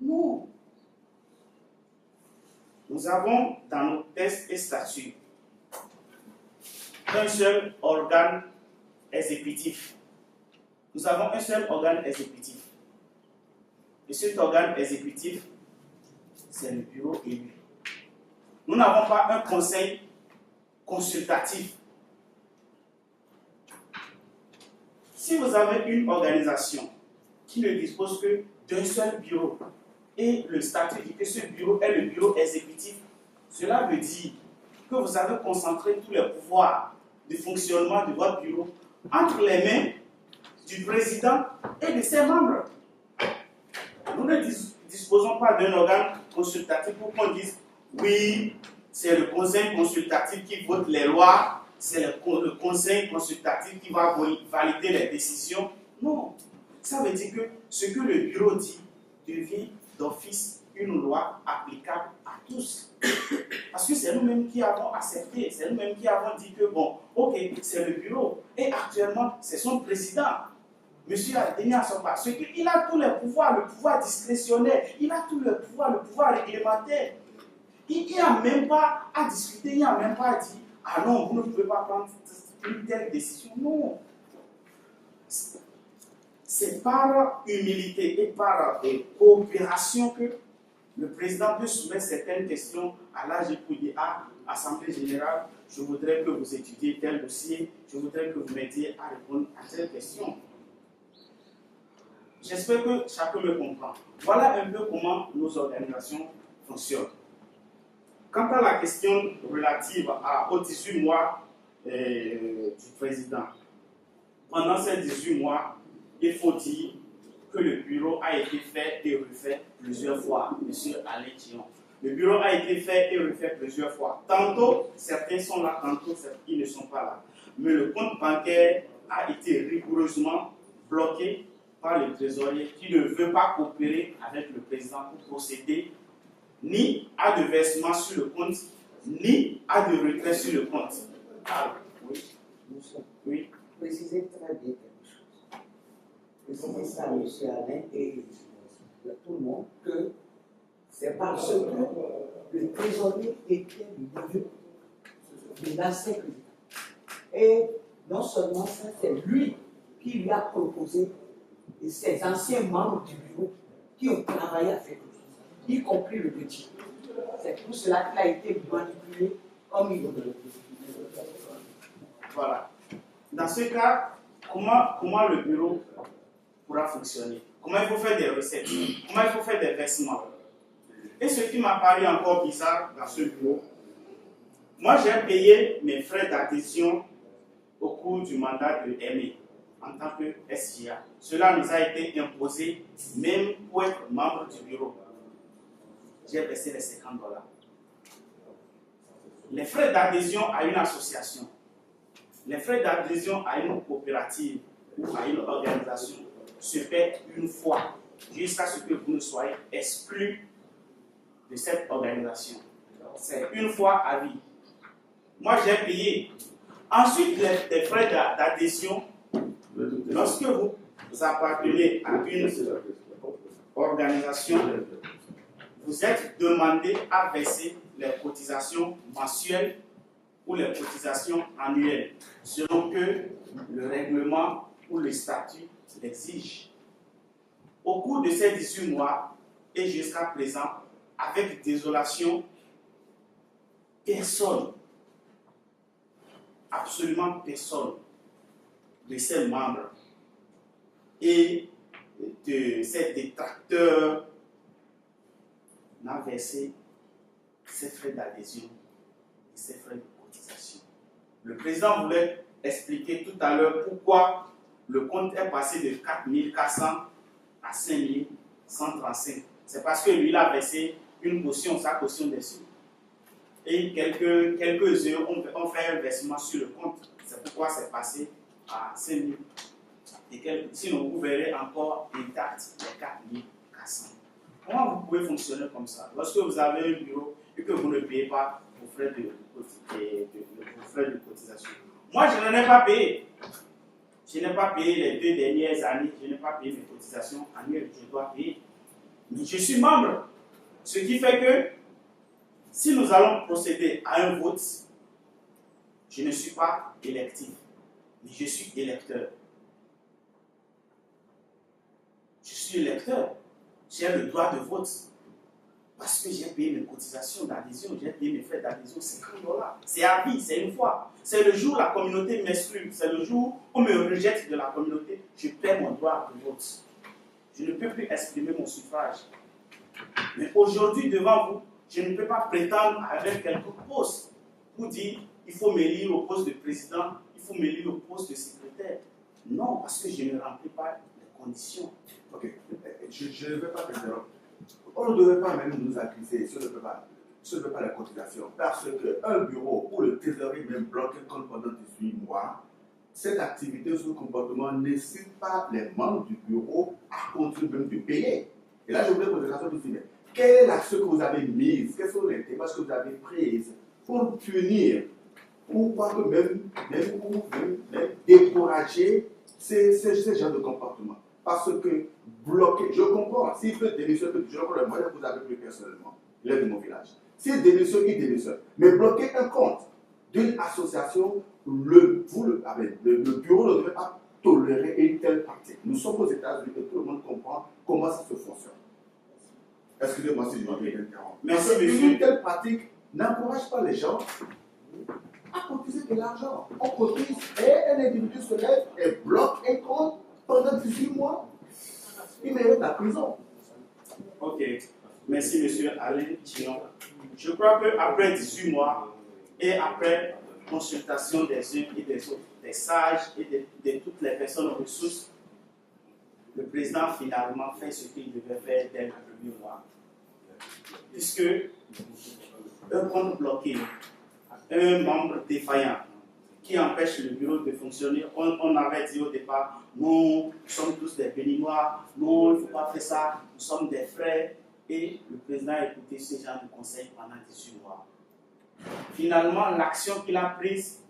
Non. Nous avons dans nos tests et statuts un seul organe exécutif. Nous avons un seul organe exécutif. Et cet organe exécutif, c'est le bureau élu. Nous n'avons pas un conseil consultatif. Si vous avez une organisation qui ne dispose que d'un seul bureau et le statut dit que ce bureau est le bureau exécutif, cela veut dire que vous avez concentré tous les pouvoirs de fonctionnement de votre bureau entre les mains du président et de ses membres. Nous ne disposons pas d'un organe consultatif pour qu'on dise oui, c'est le conseil consultatif qui vote les lois, c'est le conseil consultatif qui va valider les décisions. Non, ça veut dire que ce que le bureau dit devient d'office une loi applicable à tous. Parce que c'est nous-mêmes qui avons accepté, c'est nous-mêmes qui avons dit que bon, ok, c'est le bureau. Et actuellement, c'est son président, M. Denis Assoba. Il a tous les pouvoirs, le pouvoir discrétionnaire, il a tout le pouvoir réglementaire. Il n'y a même pas à discuter, il n'y a même pas à dire ah non, vous ne pouvez pas prendre une telle décision. Non. C'est par humilité et par coopération que le président peut soumettre certaines questions à l'AGPIA, Assemblée générale. Je voudrais que vous étudiez tel dossier, je voudrais que vous m'aidiez à répondre à telle question. J'espère que chacun me comprend. Voilà un peu comment nos organisations fonctionnent. Quant à la question relative aux 18 mois du président, pendant ces 18 mois, il faut dire que le bureau a été fait et refait plusieurs fois, M. Alain Thion. Le bureau a été fait et refait plusieurs fois. Tantôt, certains sont là, tantôt, ils ne sont pas là. Mais le compte bancaire a été rigoureusement bloqué par le trésorier qui ne veut pas coopérer avec le président pour procéder ni à de versement sur le compte, ni à de retrait sur le compte. Alors, oui. Oui. Précisez très bien quelque chose. Précisez ça à M. Alain et à tout le monde que c'est parce que le trésorier était le neveu de l'ancien président. Et non seulement ça, c'est lui qui lui a proposé, et ses anciens membres du bureau qui ont travaillé avec lui, y compris le petit. C'est pour cela qu'il a été manipulé comme il veut. Voilà. Dans ce cas, comment le bureau pourra fonctionner? Comment il faut faire des recettes? Comment il faut faire des versements? Et ce qui m'a paru encore bizarre dans ce bureau, moi j'ai payé mes frais d'adhésion au cours du mandat de ME en tant que SGA. Cela nous a été imposé même pour être membre du bureau. J'ai versé les $50. Les frais d'adhésion à une association, les frais d'adhésion à une coopérative ou à une organisation se paient une fois jusqu'à ce que vous ne soyez exclu de cette organisation. C'est une fois à vie. Moi, j'ai payé. Ensuite, les frais d'adhésion, lorsque vous appartenez à une organisation, vous êtes demandé à verser les cotisations mensuelles ou les cotisations annuelles, selon que le règlement ou le statut l'exige. Au cours de ces 18 mois et jusqu'à présent, avec désolation, personne, absolument personne de ses membres et de ses détracteurs n'a versé ses frais d'adhésion et ses frais de cotisation. Le président voulait expliquer tout à l'heure pourquoi le compte est passé de 4 400 à 5 135. C'est parce que lui, il a versé une caution, sa caution dessus. Et quelques-uns ont fait un versement sur le compte. C'est pourquoi c'est passé à 5 000. Et sinon, vous verrez encore intact les 4 400. Comment vous pouvez fonctionner comme ça? Lorsque vous avez un bureau et que vous ne payez pas vos frais de cotisation. Moi, je n'en ai pas payé. Je n'ai pas payé les 2 dernières années. Je n'ai pas payé mes cotisations annuelles. Je dois payer. Mais je suis membre. Ce qui fait que si nous allons procéder à un vote, je ne suis pas électif, mais je suis électeur. Je suis électeur. J'ai le droit de vote. Parce que j'ai payé mes cotisations d'adhésion, j'ai payé mes frais d'adhésion, c'est $50. C'est à vie, c'est une fois. C'est le jour où la communauté m'exclut, c'est le jour où on me rejette de la communauté, je perds mon droit de vote. Je ne peux plus exprimer mon suffrage. Mais aujourd'hui, devant vous, je ne peux pas prétendre avec quelques postes pour dire il faut m'élire au poste de président, il faut m'élire au poste de secrétaire. Non, parce que je ne remplis pas les conditions. Ok, je ne veux pas t'interrompre. On ne devrait pas même nous accuser si on ne peut pas la cotisation. Parce qu'un bureau où le trésorier même bloque un compte pendant 18 mois, cette activité, ce comportement n'incite pas les membres du bureau à contribuer même de payer. Et là, je voudrais poser la question ici. Quelle est l'action que vous avez mise? Quelles sont les démarches que vous avez prises pour punir ou pas que même décourager ces genres de comportement? Parce que bloquer, je comprends, s'il peut démissionner, je comprends le moyen que vous avez pris personnellement, il est de mon village. S'il démissionne, il démissionne. Mais bloquer un compte d'une association, le bureau ne devrait pas tolérer une telle pratique. Nous sommes aux États-Unis et tout le monde comprend comment ça se fonctionne. Excusez-moi si je m'en vais interrompre. Merci, monsieur. Une telle pratique n'encourage pas les gens à cotiser de l'argent. On cotise et un individu se lève et bloque un compte pendant 18 mois. Il mérite la prison. Ok. Merci, monsieur Alain Thion. Je crois qu'après 18 mois et après consultation des uns et des autres, des sages et de toutes les personnes ressources, le président finalement fait ce qu'il devait faire dès le premier mois. Puisque un compte bloqué, un membre défaillant qui empêche le bureau de fonctionner, on avait dit au départ, non, nous sommes tous des Béninois, non, il ne faut pas faire ça, nous sommes des frères. Et le président a écouté ce genre de conseils pendant 18 mois. Finalement, l'action qu'il a prise,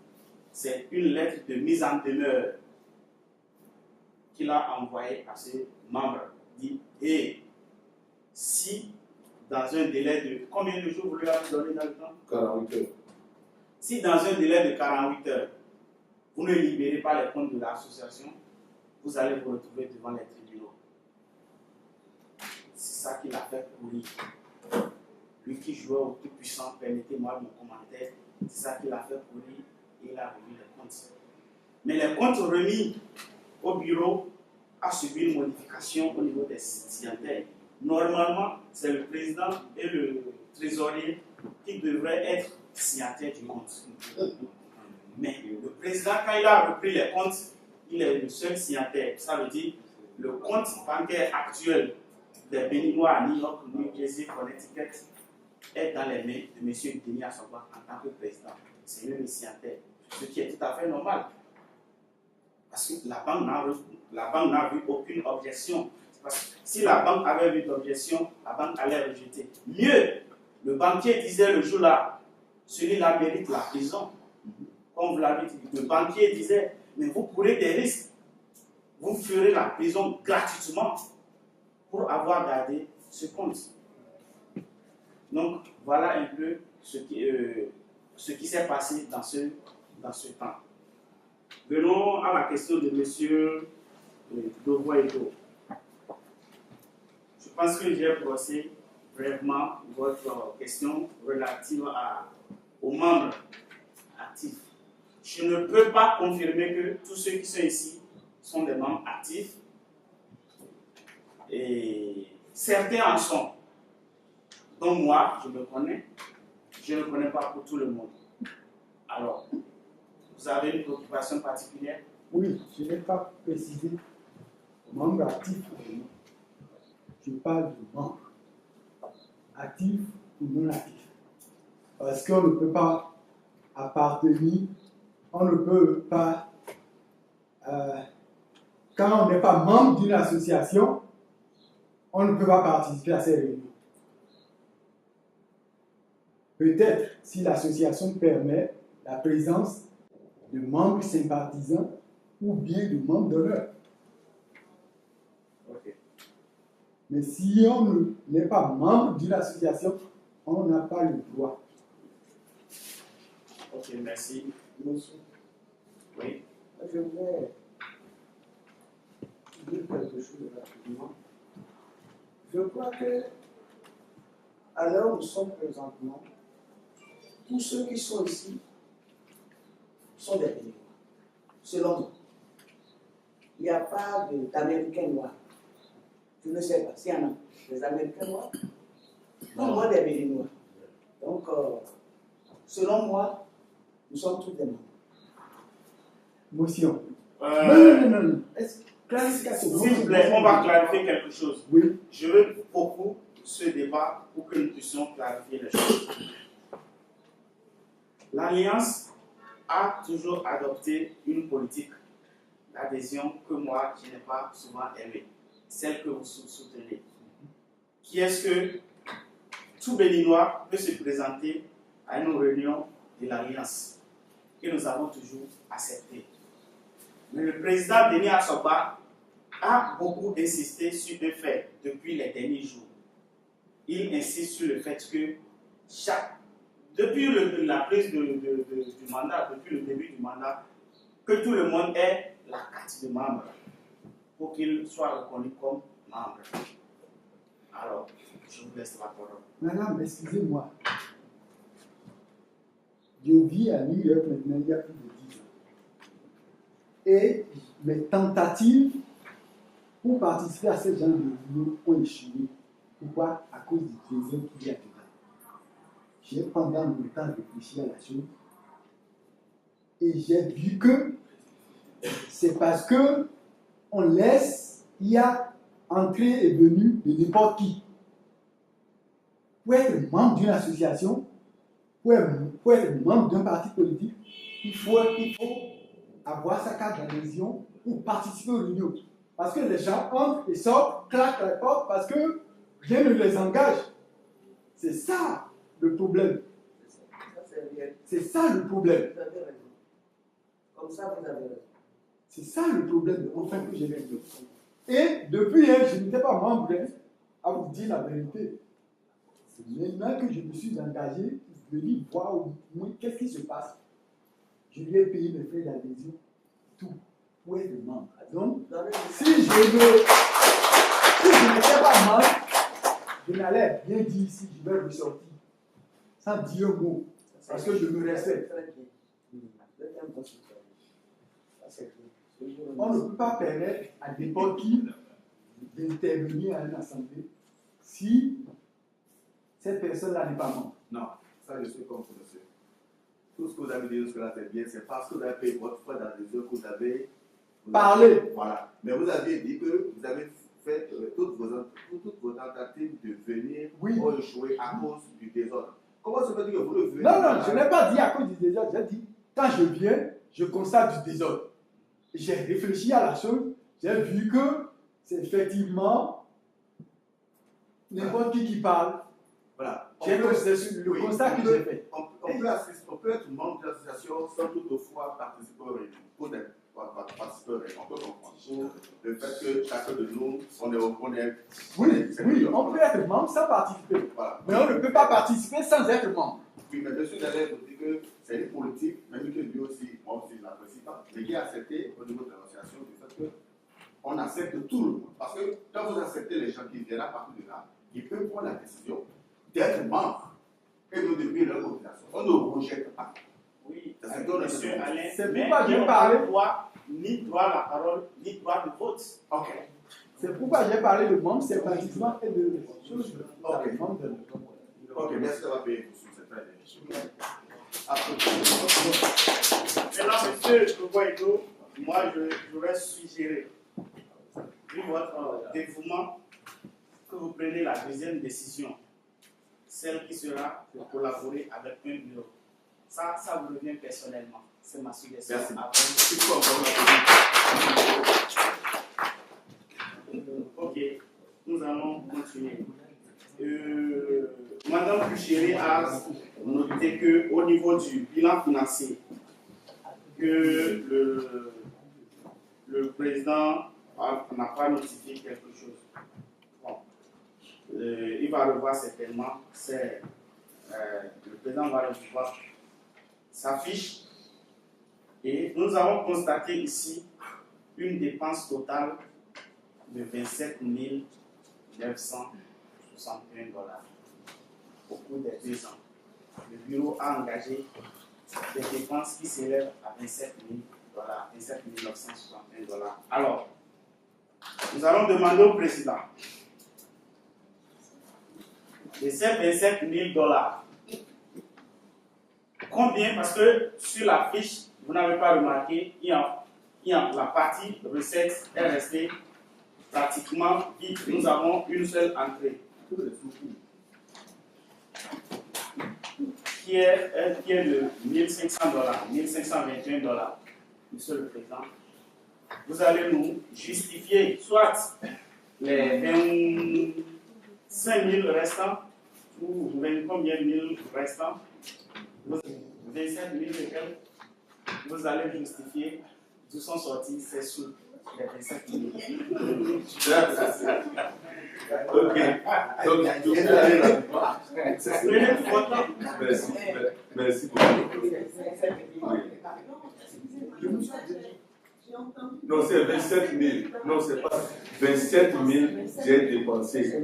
c'est une lettre de mise en demeure qu'il a envoyée à ses membres. Il dit, et si dans un délai de... Combien de jours vous lui avez donné dans le temps? 48 heures. Si dans un délai de 48 heures, vous ne libérez pas les comptes de l'association, vous allez vous retrouver devant les tribunaux. C'est ça qu'il a fait pour lui. Lui qui jouait au tout-puissant, permettez-moi mon commentaire, c'est ça qu'il a fait pour lui et il a remis les comptes. Mais les comptes remis au bureau a subi une modification au niveau des signataires. Normalement, c'est le président et le trésorier qui devraient être signataires du compte. Mais le président, quand il a repris les comptes, il est le seul signataire. Ça veut dire le compte bancaire actuel des Béninois à New York, New Jersey, Connecticut est dans les mains de M. Denis Assoba en tant que président. C'est lui le signataire. Ce qui est tout à fait normal. Parce que la banque n'a vu aucune objection. Parce que si la banque avait vu d'objection, la banque allait rejeter. Mieux, le banquier disait le jour-là, celui-là mérite la prison. Comme vous l'avez dit, le banquier disait, mais vous courez des risques. Vous ferez la prison gratuitement pour avoir gardé ce compte. Donc, voilà un peu ce qui s'est passé dans ce temps. Venons à la question de M. Dovoedo. Je pense que j'ai brossé brièvement votre question relative aux membres actifs. Je ne peux pas confirmer que tous ceux qui sont ici sont des membres actifs. Et certains en sont. Donc moi, je me connais. Je ne connais pas pour tout le monde. Alors, vous avez une préoccupation particulière? Oui, je n'ai pas précisé membre actif ou non. Je parle de membre actif ou non actif. Parce qu'on ne peut pas appartenir, on ne peut pas, quand on n'est pas membre d'une association, on ne peut pas participer à ces réunions. Peut-être si l'association permet la présence de membres sympathisants ou bien de membres d'honneur. Ok. Mais si on n'est pas membre d'une association, on n'a pas le droit. Ok, merci. Monsieur, Oui. je voudrais dire quelque chose rapidement. Je crois que, à l'heure où nous sommes présentement, tous ceux qui sont ici sont des Béninois, selon moi. Il n'y a pas d'Américains noirs. Je ne sais pas s'il y en a des Américains noirs. Non, moi des Béninois. Donc, selon moi, nous sommes tous des membres. Motion. Non. S'il vous plaît, on va clarifier quelque chose. Oui. Je veux beaucoup ce débat pour que nous puissions clarifier les choses. L'Alliance a toujours adopté une politique d'adhésion que moi, je n'ai pas souvent aimée, celle que vous soutenez. Qui est-ce que tout Béninois peut se présenter à une réunion de l'Alliance que nous avons toujours acceptée. Mais le président Denis Assoba a beaucoup insisté sur un fait depuis les derniers jours. Il insiste sur le fait que depuis la prise du mandat, depuis le début du mandat, que tout le monde ait la carte de membre pour qu'il soit reconnu comme membre. Alors, je vous laisse la parole. Madame, excusez-moi. Je vis à New York maintenant il y a plus de 10 ans. Et mes tentatives pour participer à ce genre de réunion ont échoué. Pourquoi? À cause du trésor qui est à côté. J'ai pendant longtemps réfléchi à la chose et j'ai vu que c'est parce que on laisse il y a entrée et venue de n'importe qui. Pour être membre d'une association, pour être membre d'un parti politique, il faut avoir sa carte d'adhésion pour participer aux réunions. Parce que les gens entrent et sortent, claquent la porte parce que rien ne les engage. C'est ça le problème. C'est ça le problème. Vous avez raison. Comme ça, vous avez raison. C'est ça le problème, enfin, que j'ai vécu. Et depuis, je n'étais pas membre, à vous dire la vérité. C'est maintenant que je me suis engagé, je venir voir au moins qu'est-ce qui se passe. Je lui ai payé mes frais d'adhésion, tout, pour être membre. Donc, si je n'étais pas membre, je n'allais rien dire ici, je vais ressortir, sans dire un mot, parce que je me respecte. On ne peut pas permettre à n'importe qui d'intervenir à une assemblée si cette personne-là n'est pas membre. Non, ça je suis contre, monsieur. Tout ce que vous avez dit jusque-là, c'est bien, c'est parce que vous avez payé votre frais d'adhésion que vous avez parlé. Voilà. Mais vous aviez dit que vous avez fait toutes vos tentatives de venir ou échouer à cause du désordre. Comment se fait-il que vous le venez? Non, je n'ai pas dit à cause du désordre, j'ai dit, quand je viens, je constate du désordre. J'ai réfléchi à la chose, j'ai vu que c'est effectivement n'importe qui parle. Voilà. C'est le constat que j'ai fait. On peut être membre de l'association sans toutefois participer aux réunions. On peut comprendre. Le fait que chacun de nous, on est oui, on peut être membre sans participer. Voilà. Mais on ne peut pas participer sans être membre. Oui, mais monsieur Dallaire vous dit que c'est une politique, même que lui aussi, moi aussi je ne l'apprécie pas, mais qui a accepté au niveau de l'association du fait qu'on accepte tout le monde. Parce que quand vous acceptez les gens qui viennent à partir de là, ils peuvent prendre la décision d'être membres et de devenir leur cotisation. On ne rejette pas. Oui, monsieur Alain, c'est pourquoi j'ai parlé. Ni droit à la parole, ni droit de vote. Ok. C'est pourquoi j'ai parlé de membres, c'est pratiquement et de choses. Ok. Ok, merci d'avoir payé pour c'est très bien. Maintenant, monsieur Koboedo, moi je vais suggérer, vu votre dévouement, que vous preniez la deuxième décision, celle qui sera de collaborer avec un bureau. Ça vous revient personnellement. C'est ma suggestion. Merci. Ok, nous allons continuer. Madame Puchéry a noté qu'au niveau du bilan financier, que le président n'a pas notifié quelque chose. Bon. Il va revoir certainement, le président va revoir sa fiche. Et nous avons constaté ici une dépense totale de 27 961 $ au cours des 2 ans. Le bureau a engagé des dépenses qui s'élèvent à 27 000 $, 27 961 $. Alors, nous allons demander au président de ces 27 000 $, combien, parce que sur la fiche, vous n'avez pas remarqué, la partie recette est restée pratiquement vide. Nous avons une seule entrée qui est de 1500 $, 1521 $. Monsieur le Président, vous allez nous justifier soit les 25 000 restants ou 20 combien de mille restants, 27 000 et quelques. Vous allez justifier d'où sont sortis ces sous, les 27 000. Ok. Donc, Prenez votre temps. Merci beaucoup. Non, c'est 27 000. Non, c'est pas 27 000 j'ai dépensé.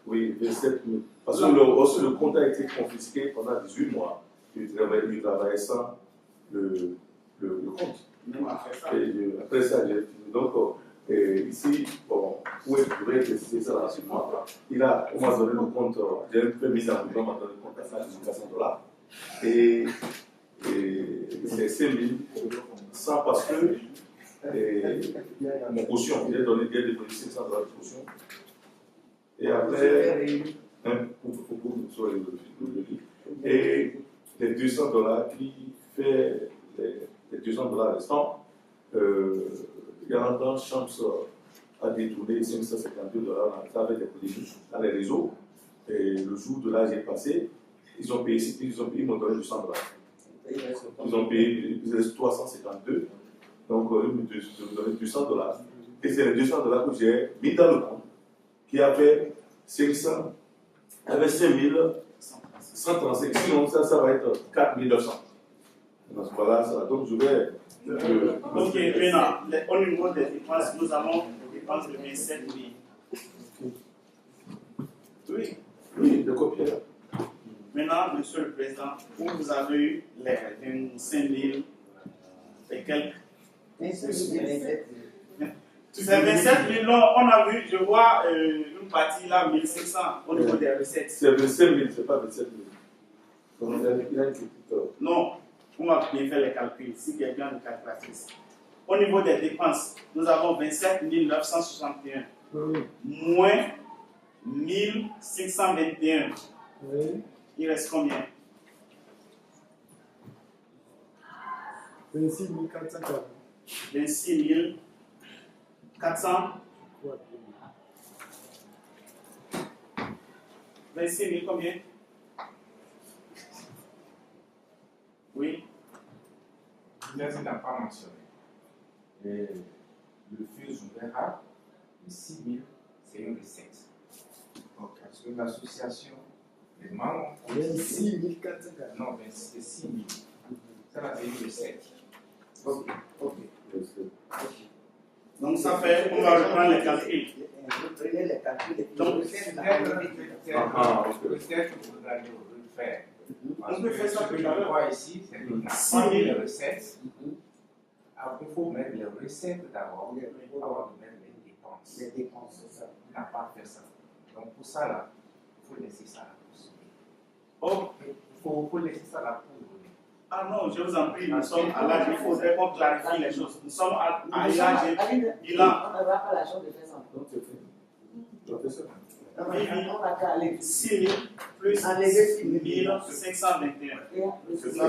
Oui, 27 000. Parce que aussi le compte a été confisqué pendant 18 mois. Je travaillais sans le compte. Et après ça, j'ai fini. Donc, ici, bon, vous pouvez préciser ça dans ce mois. On m'a donné le compte, j'ai un peu mis en place, on m'a donné le compte à 500 $. Et c'est 5 000 sans parce que mon caution, il a déposé 500 $ de caution. Et après, et les 200 $ qui fait les 200 $ restants, Garantant Champs a détourné 552 $ avec des polémiques dans les réseaux. Et le jour de l'âge est passé, ils ont payé, ils m'ont donné 200 $. Ils ont payé, il reste 352. Donc, ils m'ont donné 200 $. Et c'est les 200 $ que j'ai mis dans le compte, qui avait 500, avec 5135. Sinon, ça va être 4900. Voilà, ça. Donc, je vais. Ok, maintenant, au niveau des dépenses, nous avons des dépenses de 27 000. Oui. Oui, le copier là. Maintenant, Monsieur le Président, vous avez eu les 25 000 et quelques. Ces 27 000, on a vu, je vois une partie là, 1500 au niveau des recettes. C'est 25 000, c'est pas 27 000. Donc, il a une petite. Non, on va bien faire les calculs, si quelqu'un est calculatrice. Au niveau des dépenses, nous avons 27 961, moins 1521. Oui. Il reste combien? 26 440. 26 400. 26 000 combien? Oui. Là, je n'ai pas mentionné. Le feu ouvert, les 6 000, c'est une recette. Parce que l'association, les membres ont 26 440. non, mais c'est 6 000. Ça va être une recette. Ok. Donc ça fait, on va reprendre les calculs. Vous prenez les calculs. Donc, Peut-être que vous allez le faire. On peut faire ça ce que tout je à l'heure. vois ici, c'est qu'il n'y a 6 pas 000. de recettes. Il faut mettre les recettes d'abord avant de mettre les dépenses. Les dépenses, c'est ça. Il n'a pas fait ça. Donc pour ça, là, il faut laisser ça là pour Oh, il faut laisser ça là pour ah non, je vous en prie, nous sommes à l'âge, il faudrait qu'on clarifie les choses. Nous sommes à l'âge bilan. On n'a pas la chance de faire ça. Donc, c'est fait. Tu as fait ça. On va qu'à aller. 6 000 plus Enlever 6 000. 1521. C'est ça,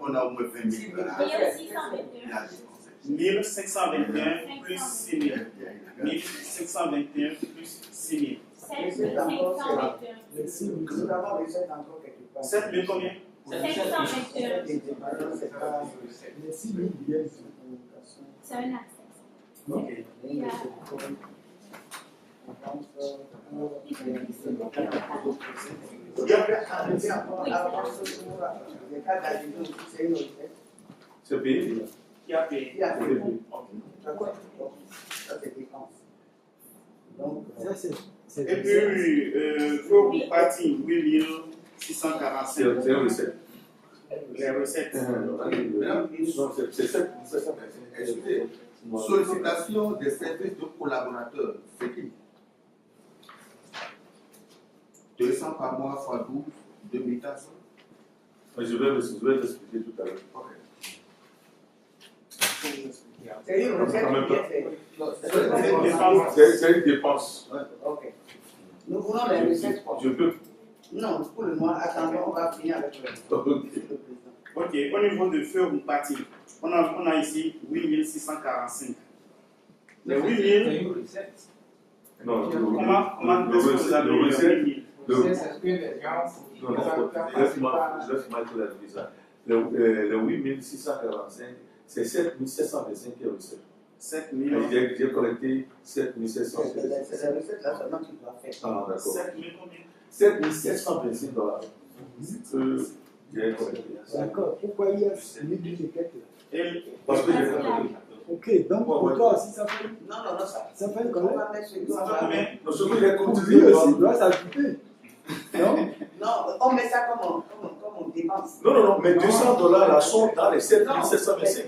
on a au moins 20 000 $. 1521 plus 6 000. 1521 plus 6 000. Nous avons recette encore quelque part. 7 000 combien? 521. Les 6 000 billets. C'est un accès. Ok. C'est payé. Qui a payé? D'accord. Ça, c'est dépense. Donc, Ça, c'est. Et puis, pour partie 8645. C'est une recette. Les recettes. Donc, c'est 725. Excusez, sollicitation des services de collaborateurs, c'est qui? 200 par mois fois 12, 2400. Je vais t'expliquer tout à l'heure. c'est une recette En même qui temps. est faite. C'est une dépense. Ok. Nous voulons les recettes. Je peux. Non, pour le moment, attendons, on va finir avec le président. Ok, au niveau de feu ou partie, on a ici 8645. Les 8000, C'est une recette. Non, comment est-ce que vous avez le les recette. 8000? C'est ce que les gens. Non, laisse-moi clarifier ça. Le 8645, c'est 7725 qui est recette. 7000. J'ai collecté C'est 7725. les recettes là seulement qui doivent faire. Ah, d'accord. 7000 combien? 7725 $. J'ai collecté. D'accord. Pourquoi il y a 1000 étiquettes là? Et Parce que j'ai collecté. Ok, donc pour toi aussi, ça fait. Non, Ça fait on combien? va mettre ce ça fait combien? Non, ce que j'ai Pour cotisé, lui aussi, il doit s'ajouter. Non? Non, on met ça comme on dépense. non, mais 200 $ là sont dans les 7725.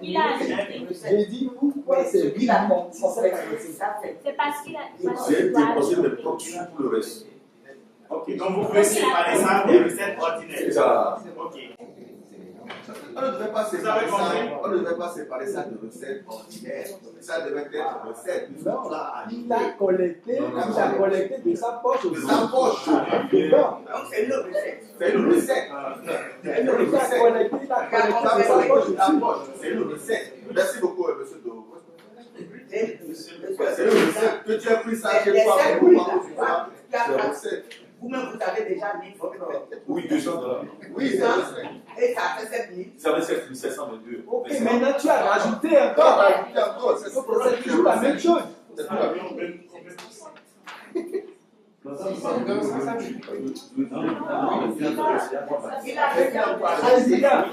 Il a ajouté. J'ai dit pourquoi c'est 1000 ça fait. C'est parce qu'il a. J'ai déposé mes propres sous pour le reste. Ok, donc vous pouvez séparer ça des recettes ordinaires. C'est ça. Ok. On ne devait pas séparer ça, on ne devait pas séparer ça de recettes ordinaires. Ça devait être recettes. Non, il a collecté de sa poche. De sa poche. Dedans. Donc c'est une recette. C'est une recette. C'est une recette. Il a collecté de sa poche. C'est une recette. Merci beaucoup, monsieur Doro. C'est C'est une recette. Que tu as pris ça chez toi, c'est une recette. Vous-même, vous avez déjà mis votre. Oui, $200. Oui, c'est une recette. Et ça fait 7 000. Ça fait 7,722. Ok, maintenant tu as rajouté encore. C'est toujours la même chose. C'est tout la même Président,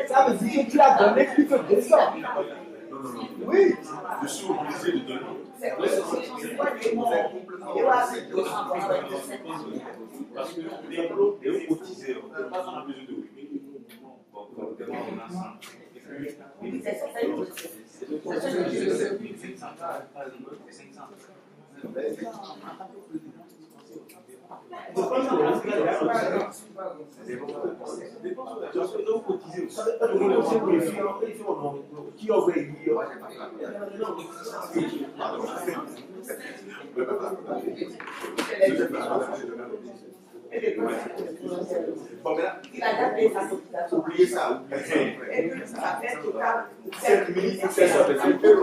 ça veut dire que tu as donné plus que 200. Oui. Je suis obligé de donner. Parce que les cotisés, on n'a pas besoin de Il a gardé sa cotisation. Oubliez ça. Et puis ça fait total 7 700. On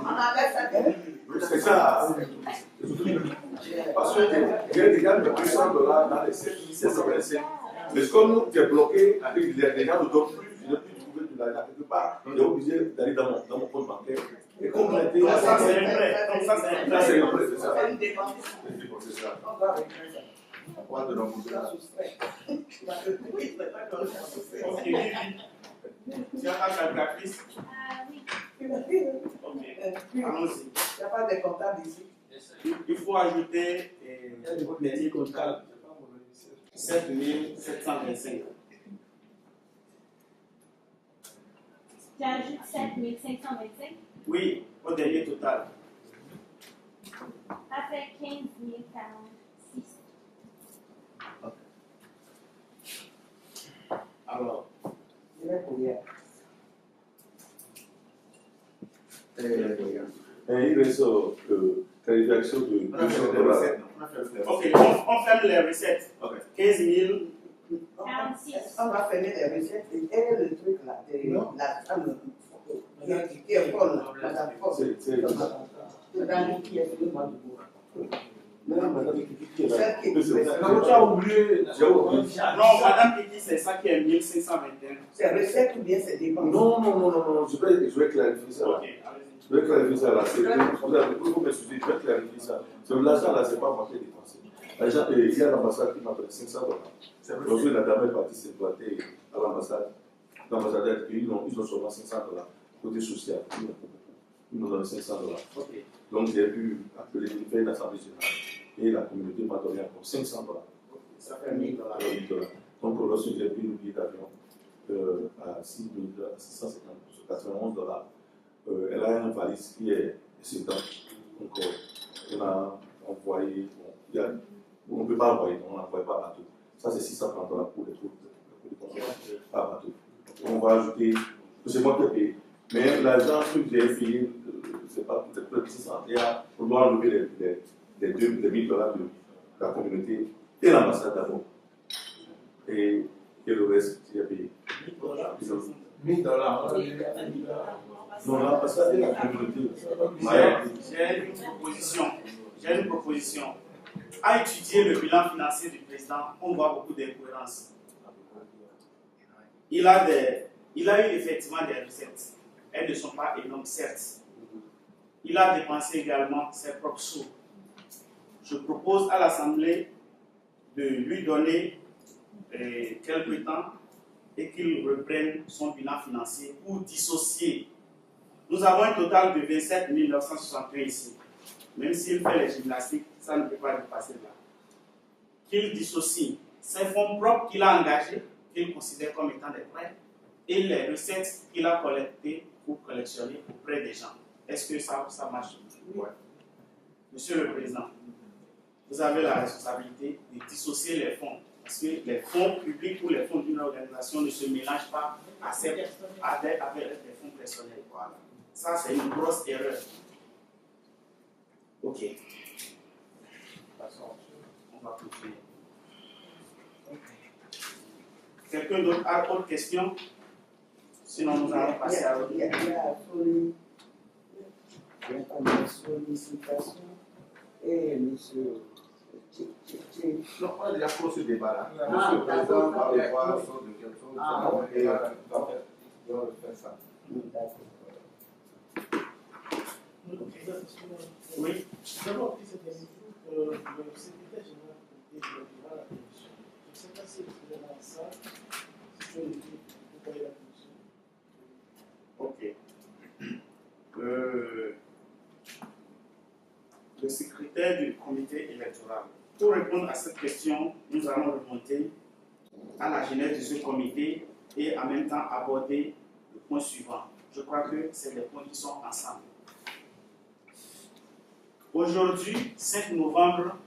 enlève ça. C'est ça. Parce que j'ai déjà mis $200 dans les 7,725. Mais comme tu es bloqué avec les gens ne donnent plus, je n'ai plus trouvé de l'argent quelque part. J'ai obligé d'aller dans mon compte bancaire et compléter. Ça, c'est un prêt. Donc, ça, c'est un prêt. Ça, c'est un prêt, c'est ça. C'est une dépense. C'est ça. On va régler ça. Pourquoi de l'envoyer Tu l'as soustrait. Oui, c'est pas comme ça. Ok, Vivi. Tu as ta calculatrice? Oui. Ok. Allons-y. Il n'y a pas de comptable ici. Il faut ajouter les comptables 7,725. J'ajoute 7,525. Oui, au dernier total. Ça fait 15 046. Alors, Je vais courir. Et il reste qualification de On a fait les recettes. ok, on ferme les recettes. Ok. 15 000. 46. On va fermer les recettes et le truc là, la femme qui est folle, madame folle. Madame qui est sur le banc de bois. Celle qui est Non, tu as oublié. J'ai oublié. Non, madame Kiki, c'est ça qui est 1521. c'est recette ou bien c'est dépense? Non, je vais clarifier ça. Ok, allez-y. Je vais clarifier ça là. Il faut m'excuser, je vais clarifier ça. L'argent là, c'est pas moi qui ai dépensé. L'argent, il y a l'ambassade qui m'a donné $500. Aujourd'hui, la dame est partie s'exploiter à l'ambassade. L'ambassadeur, ils ont seulement $500. Côté social, ils nous donnent $500. Ok. Donc j'ai pu appeler, faire une assemblée générale. Et la communauté m'a donné encore $500. Ça fait 1 000 $. Donc lorsque j'ai pris le billet d'avion à $6,691, elle a une valise qui est excédente. Donc on a envoyé, on ne peut pas envoyer, on n'envoie pas à bateau. Ça c'est $630 pour les trucs par bateau. Donc, on va ajouter, c'est moi qui ai payé. Mais l'argent que j'ai payé, c'est pas peut-être plus de 600. On doit enlever les $2,000 de la communauté et l'ambassade d'abord. Et le reste, j'ai payé. $1,000. Non, l'ambassade et la communauté. J'ai une proposition. À étudier le bilan financier du président, on voit beaucoup d'incohérences. Il a eu effectivement des recettes. Elles ne sont pas énormes, certes. Il a dépensé également ses propres sous. Je propose à l'Assemblée de lui donner quelques temps et qu'il reprenne son bilan financier pour dissocier. Nous avons un total de 27 961 ici. Même s'il fait les gymnastiques, ça ne peut pas dépasser là. Qu'il dissocie ses fonds propres qu'il a engagés, qu'il considère comme étant des prêts, et les recettes qu'il a collectées pour collectionner auprès des gens. Est-ce que ça marche? Oui. Monsieur le Président, vous avez la responsabilité de dissocier les fonds Parce que les fonds publics ou les fonds d'une organisation ne se mélangent pas avec les fonds personnels. Voilà. Ça, c'est une grosse erreur. Ok. On va continuer. Quelqu'un d'autre a autre question? Sinon, nous allons passer à l'autre. Il y a une sollicitation et monsieur. Non, on a déjà clos ce débat-là. Monsieur le Président va revoir sorte de quelque chose. Et on va faire ça. Oui. D'abord, cette question, le secrétaire général du comité électoral a la commission. Je ne sais pas si vous êtes dans la salle, si vous voyez la commission. Ok. Le secrétaire du comité électoral. Pour répondre à cette question, nous allons remonter à la genèse de ce comité et en même temps aborder le point suivant. Je crois que c'est des points qui sont ensemble. Aujourd'hui, 5 novembre,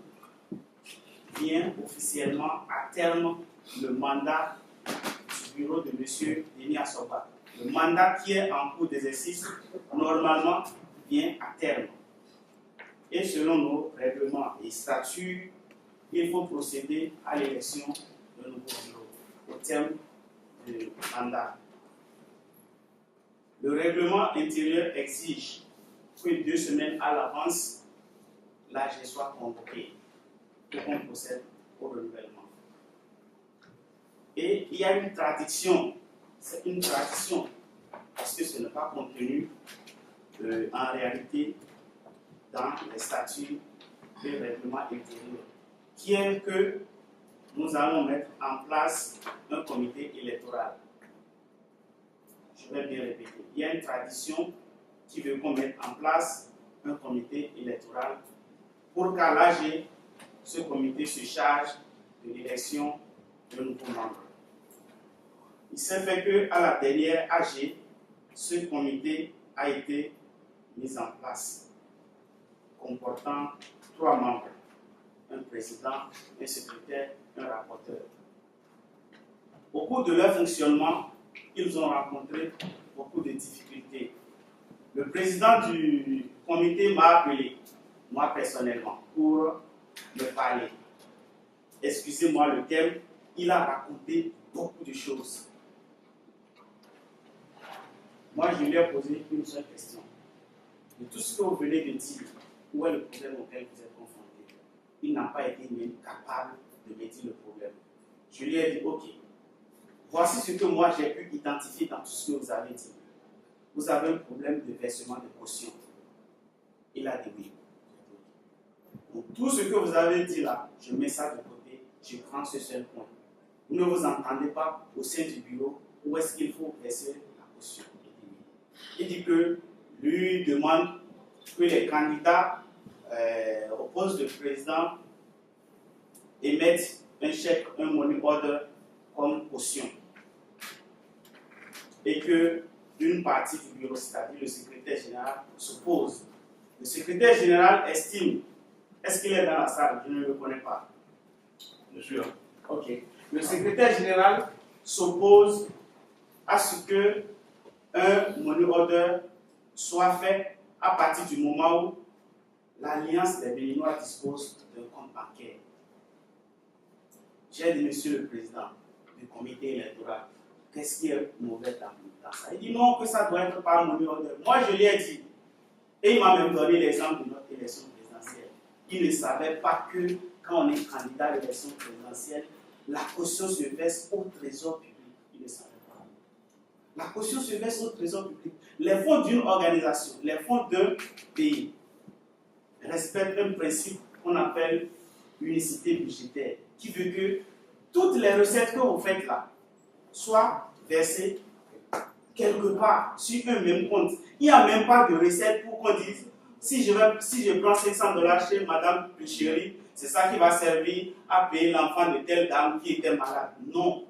vient officiellement à terme le mandat du bureau de M. Denis Assoba. Le mandat qui est en cours d'exercice, normalement, vient à terme. Et selon nos règlements et statuts, il faut procéder à l'élection d'un nouveau bureau au terme du mandat. Le règlement intérieur exige que 2 semaines à l'avance, l'AG soit convoqué pour qu'on procède au renouvellement. Et il y a une tradition, c'est une tradition, parce que ce n'est pas contenu en réalité dans les statuts et règlements intérieurs, qui est que nous allons mettre en place un comité électoral. Je vais bien répéter. Il y a une tradition qui veut qu'on mette en place un comité électoral pour qu'à l'AG, ce comité se charge de l'élection de nouveaux membres. Il s'est fait qu'à la dernière AG, ce comité a été mis en place, comportant 3 membres, un président, un secrétaire, un rapporteur. Au cours de leur fonctionnement, ils ont rencontré beaucoup de difficultés. Le président du comité m'a appelé, moi personnellement, pour me parler. Excusez-moi le terme, il a raconté beaucoup de choses. Moi, je lui ai posé une seule question. De tout ce que vous venez de dire, où est le problème auquel vous êtes confronté? Il n'a pas été même capable de me dire le problème. Je lui ai dit, ok, voici ce que moi j'ai pu identifier dans tout ce que vous avez dit. Vous avez un problème de versement de caution. Il a dit oui. Donc, tout ce que vous avez dit là, je mets ça de côté, je prends ce seul point. Vous ne vous entendez pas au sein du bureau où est-ce qu'il faut verser la caution. Il dit que lui demande que les candidats au poste de président émettent un chèque, un money order comme caution. Et que une partie du bureau, c'est-à-dire le secrétaire général, s'oppose. Le secrétaire général estime, est-ce qu'il est dans la salle? Je ne le connais pas. Je suis là. Ok. Le secrétaire général s'oppose à ce que un money order soit fait à partir du moment où l'Alliance des Béninois dispose d'un compte bancaire. J'ai dit, Monsieur le Président du comité électoral, qu'est-ce qui est mauvais dans ça? Il dit non, que ça doit être par money order. Moi, je lui ai dit, et il m'a même donné l'exemple de notre élection présidentielle. Il ne savait pas que quand on est candidat à l'élection présidentielle, la caution se verse au trésor public. Il ne savait pas. La caution se verse au trésor public. Les fonds d'une organisation, les fonds d'un pays respectent un principe qu'on appelle unicité budgétaire, qui veut que toutes les recettes que vous faites là soient versées quelque part sur un même compte. Il n'y a même pas de recette pour qu'on dise si je prends $500 chez Madame Chérie, c'est ça qui va servir à payer l'enfant de telle dame qui était malade. Non.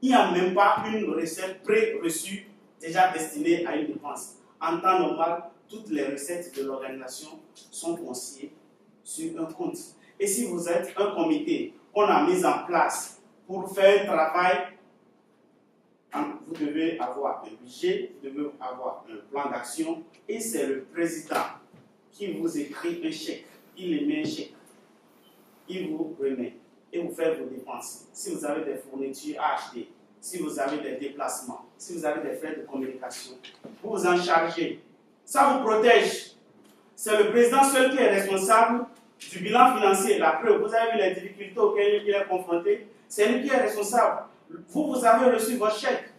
Il n'y a même pas une recette pré-reçue déjà destinée à une dépense. En temps normal, toutes les recettes de l'organisation sont consignées sur un compte. Et si vous êtes un comité qu'on a mis en place pour faire un travail, vous devez avoir un budget, vous devez avoir un plan d'action, et c'est le président qui vous écrit un chèque. Il émet un chèque, il vous remet, et vous faites vos dépenses. Si vous avez des fournitures à acheter, si vous avez des déplacements, si vous avez des frais de communication, vous vous en chargez. Ça vous protège. C'est le président seul qui est responsable du bilan financier. La preuve, vous avez vu les difficultés auxquelles il est confronté. C'est lui qui est responsable. Vous avez reçu votre chèque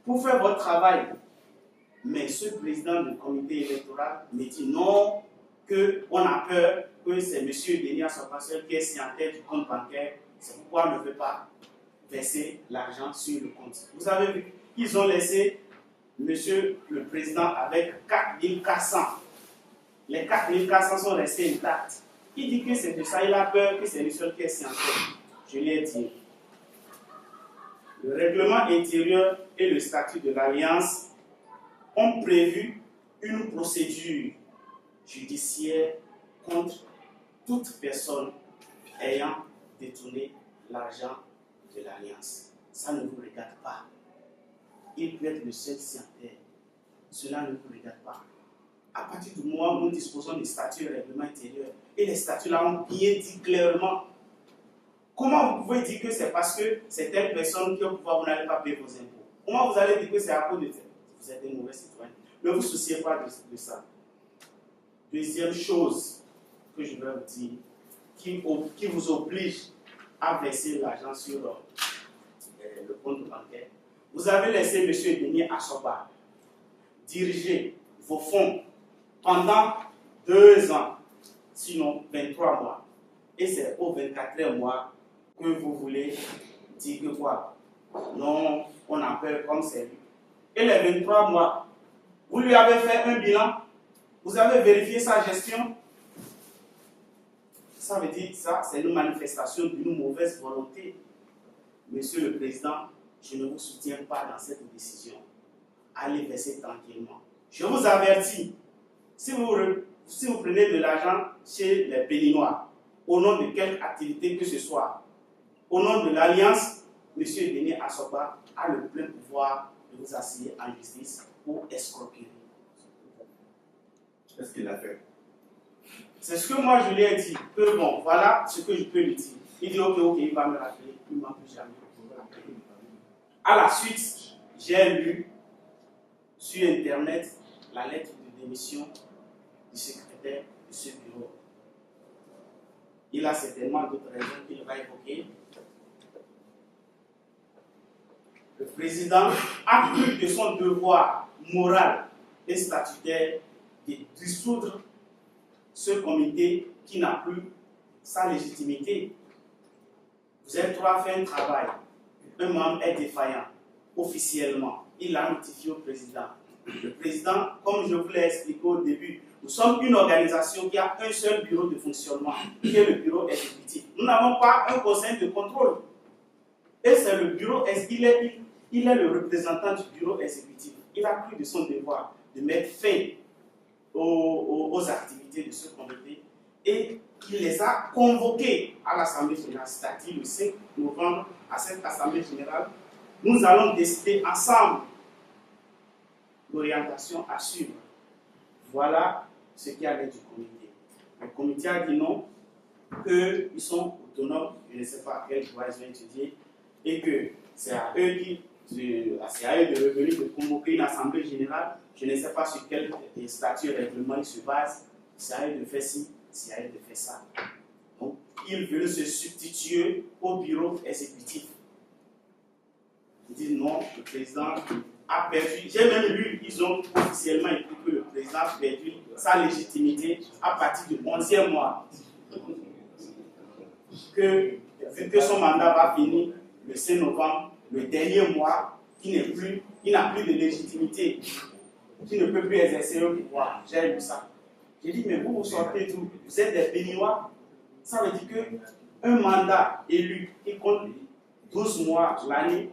pour faire votre travail. Mais ce président du comité électoral me dit non, qu'on a peur que c'est M. Denis Assoba seul qui est signataire du compte bancaire. C'est pourquoi on ne veut pas verser l'argent sur le compte. Vous avez vu, ils ont laissé M. le président avec 4400. Les 4400 sont restés intacts. Il dit que c'est de ça, il a peur que c'est le seul qui est signataire. Je lui ai dit. Le règlement intérieur et le statut de l'Alliance ont prévu une procédure judiciaire contre toute personne ayant détourné l'argent de l'Alliance. Ça ne vous regarde pas. Il peut être le seul signataire. Cela ne vous regarde pas. À partir du moment où nous disposons des statuts et règlements intérieurs, et les statuts-là ont bien dit clairement, comment vous pouvez dire que c'est parce que c'est telle personne qui est au pouvoir, vous n'allez pas payer vos impôts? Comment vous allez dire que c'est à cause de ça? Vous êtes des mauvais citoyens. Ne vous souciez pas de ça. Deuxième chose que je vais vous dire, qui vous oblige à verser l'argent sur le compte bancaire. Vous avez laissé M. Denis Assoba diriger vos fonds pendant 2 ans, sinon 23 mois. Et c'est au 24e mois que vous voulez dire que quoi? Non, on a peur comme c'est lui. Et les 23 mois, vous lui avez fait un bilan, vous avez vérifié sa gestion. Ça veut dire que ça, c'est une manifestation d'une mauvaise volonté. Monsieur le Président, je ne vous soutiens pas dans cette décision. Allez verser tranquillement. Je vous avertis, si vous prenez de l'argent chez les Béninois, au nom de quelque activité que ce soit, au nom de l'Alliance, M. Denis Assoba a le plein pouvoir de vous assigner en justice pour escroquerie. Qu'est-ce qu'il a fait? C'est ce que moi je lui ai dit, que bon, voilà ce que je peux lui dire. Il dit ok, il va me rappeler, il ne m'a plus jamais. À la suite, j'ai lu sur Internet la lettre de démission du secrétaire de ce bureau. Il a certainement d'autres raisons qu'il va évoquer. Le président a cru de son devoir moral et statutaire de dissoudre ce comité qui n'a plus sa légitimité. Vous êtes trois fait un travail. Un membre est défaillant officiellement. Il l'a notifié au président. Le président, comme je vous l'ai expliqué au début, nous sommes une organisation qui a un seul bureau de fonctionnement, qui est le bureau exécutif. Nous n'avons pas un conseil de contrôle. Et c'est le bureau, il est le représentant du bureau exécutif. Il a pris de son devoir de mettre fin aux activités de ce comité et il les a convoqués à l'Assemblée générale, c'est-à-dire le 5 novembre à cette Assemblée générale. Nous allons décider ensemble l'orientation à suivre. Voilà ce qui allait du comité. Le comité a dit non, qu'ils sont autonomes, je ne sais pas à quel droit ils ont étudié, et que c'est à eux de revenir de convoquer une assemblée générale. Je ne sais pas sur quel statut et règlement ils se basent. C'est à eux de faire ci, c'est à eux de faire ça. Donc, ils veulent se substituer au bureau exécutif. Ils disent non, le président a perdu. J'ai même lu, ils ont officiellement écrit que le président a perdu sa légitimité à partir du 11e mois. Vu que son mandat va finir le 5 novembre, le dernier mois, il n'a plus de légitimité, qui ne peut plus exercer le pouvoir. J'ai lu ça. J'ai dit, mais vous sortez d'où? Vous êtes des Béninois. Ça veut dire qu'un mandat élu qui compte 12 mois l'année,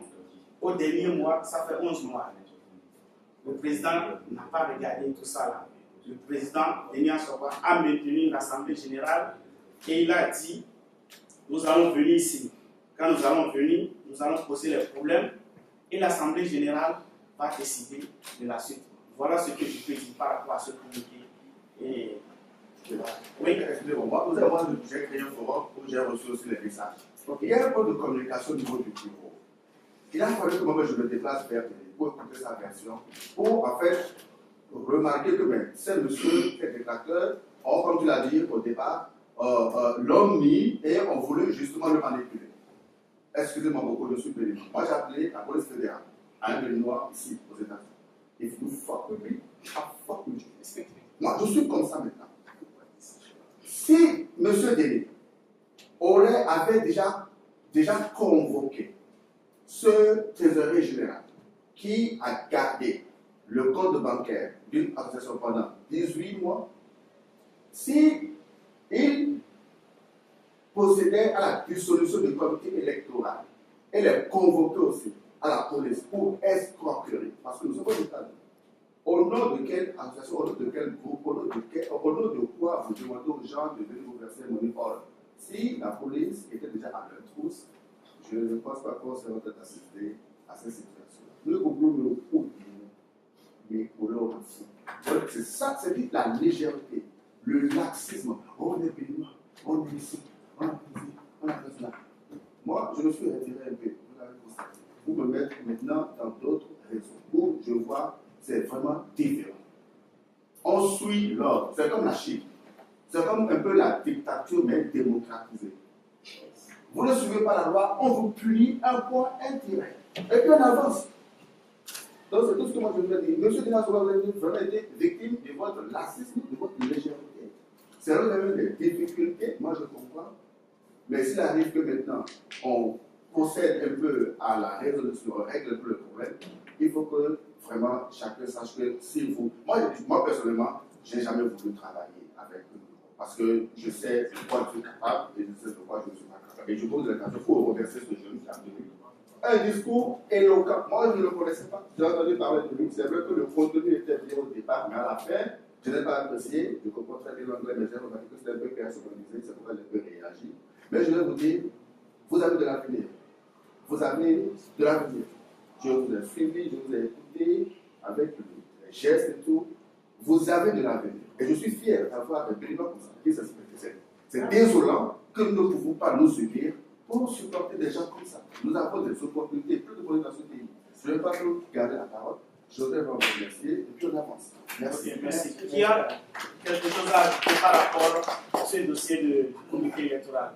au dernier mois, ça fait 11 mois. Le président n'a pas regardé tout ça là. Le président Denis Assoba a maintenu l'Assemblée générale et il a dit, nous allons venir ici. Quand nous allons venir, nous allons poser les problèmes et l'Assemblée générale va décider de la suite. Voilà ce que je peux dire par rapport à ce communiqué. Et oui, excusez-moi, moi, j'ai créé un forum où j'ai reçu aussi les messages. Donc, il y a un peu de communication au niveau du bureau. Il a fallu que moi, je me déplace vers pour écouter sa version, pour en fait remarquer que c'est monsieur le déclarateur, comme tu l'as dit au départ, l'homme mis et on voulait justement le manipuler. Excusez-moi beaucoup, je suis béni. Moi, j'ai appelé la police fédérale à un Béninois ici, aux États-Unis. If you fuck with me, I fuck with you. Moi, je suis comme ça maintenant. Si M. Denis avait déjà convoqué ce trésorier général qui a gardé le compte bancaire d'une association pendant 18 mois, si il procédait à la dissolution du comité électoral et les convoquait aussi à la police pour escroquerie, parce que nous sommes aux États-Unis. Au nom de quelle association, au nom de quel groupe, au nom de quoi vous demandez aux gens de venir vous verser money order? Si la police était déjà à leur trousse, je ne pense pas qu'on serait peut-être assisté à cette situation. Nous comprenons le coup, mais pour l'homme aussi. C'est ça, c'est dit la légèreté, le laxisme. Oh, on est béninois, on est ici, on a posé, on a fait cela. Moi, je me suis retiré un peu, vous l'avez constaté, pour me mettre maintenant dans d'autres réseaux où je vois c'est vraiment différent. On suit l'ordre. C'est comme la Chine. C'est comme un peu la dictature, mais démocratisée. Vous ne suivez pas la loi, on vous punit un point indirect. Et puis on avance. Donc c'est tout ce que moi je voulais dire. Monsieur Dina Soba, vous avez vraiment été victime de votre laxisme, de votre légèreté. C'est là où vous avez des difficultés, moi je comprends. Mais s'il arrive que maintenant on procède un peu à la résolution, on règle un peu le problème, il faut que vraiment chacun sache que si vous. Moi personnellement, je n'ai jamais voulu travailler avec eux. Parce que je sais de quoi je suis capable et je sais de quoi je ne suis pas capable. Et je pose la question pour remercier ce jeune qui a tenu un discours éloquent. Moi, je ne le connaissais pas. J'ai entendu parler de lui. C'est vrai que le contenu était bien au départ, mais à la fin, je n'ai pas apprécié. Je comprends très bien l'anglais, mais j'ai remarqué que c'était un peu personnalisé. C'est pourquoi j'ai peu réagi. Mais je vais vous dire, vous avez de l'avenir. Vous avez de l'avenir. Je vous ai suivi, je vous ai écouté avec les gestes et tout. Vous avez de l'avenir. Et je suis fier d'avoir des Béninois comme ça qui s'expriment. C'est désolant que nous ne pouvons pas nous subir pour supporter des gens comme ça. Nous avons des opportunités, plus de dans ce pays. Je ne vais pas nous garder la parole. Je voudrais vous remercier et puis on avance. Merci. Okay, merci. Qui a quelque chose à ajouter par rapport à ce dossier de comité électoral?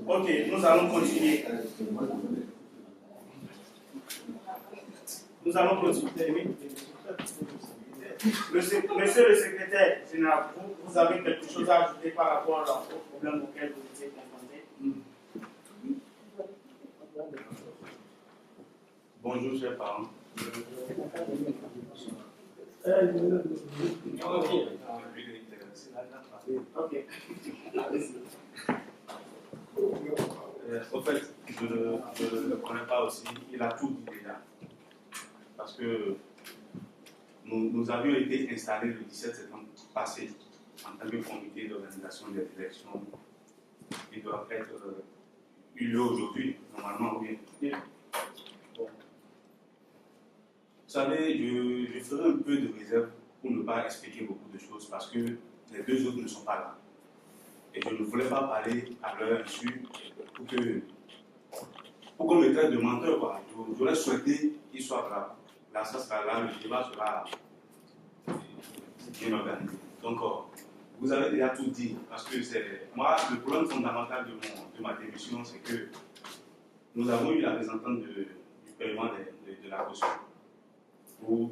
Ok, nous allons continuer. Nous allons continuer. Monsieur le secrétaire général, vous avez quelque chose à ajouter par rapport au problème auquel vous étiez confronté? Bonjour, chers parents. Ok. En fait, je ne le connais pas aussi. Il a tout dit déjà. Parce que nous avions été installés le 17 septembre passé en tant que comité d'organisation des élections qui doivent être eu lieu aujourd'hui, normalement, oui. Bon. Vous savez, je ferai un peu de réserve pour ne pas expliquer beaucoup de choses parce que les deux autres ne sont pas là. Et je ne voulais pas parler à leur insu pour qu'on me traite de menteur, quoi. J'aurais souhaité qu'ils soient là. Là, ça sera là, le débat sera bien organisé. Donc, vous avez déjà tout dit, parce que c'est moi, le problème fondamental de ma démission, c'est que nous avons eu la présentante du paiement de la caution, où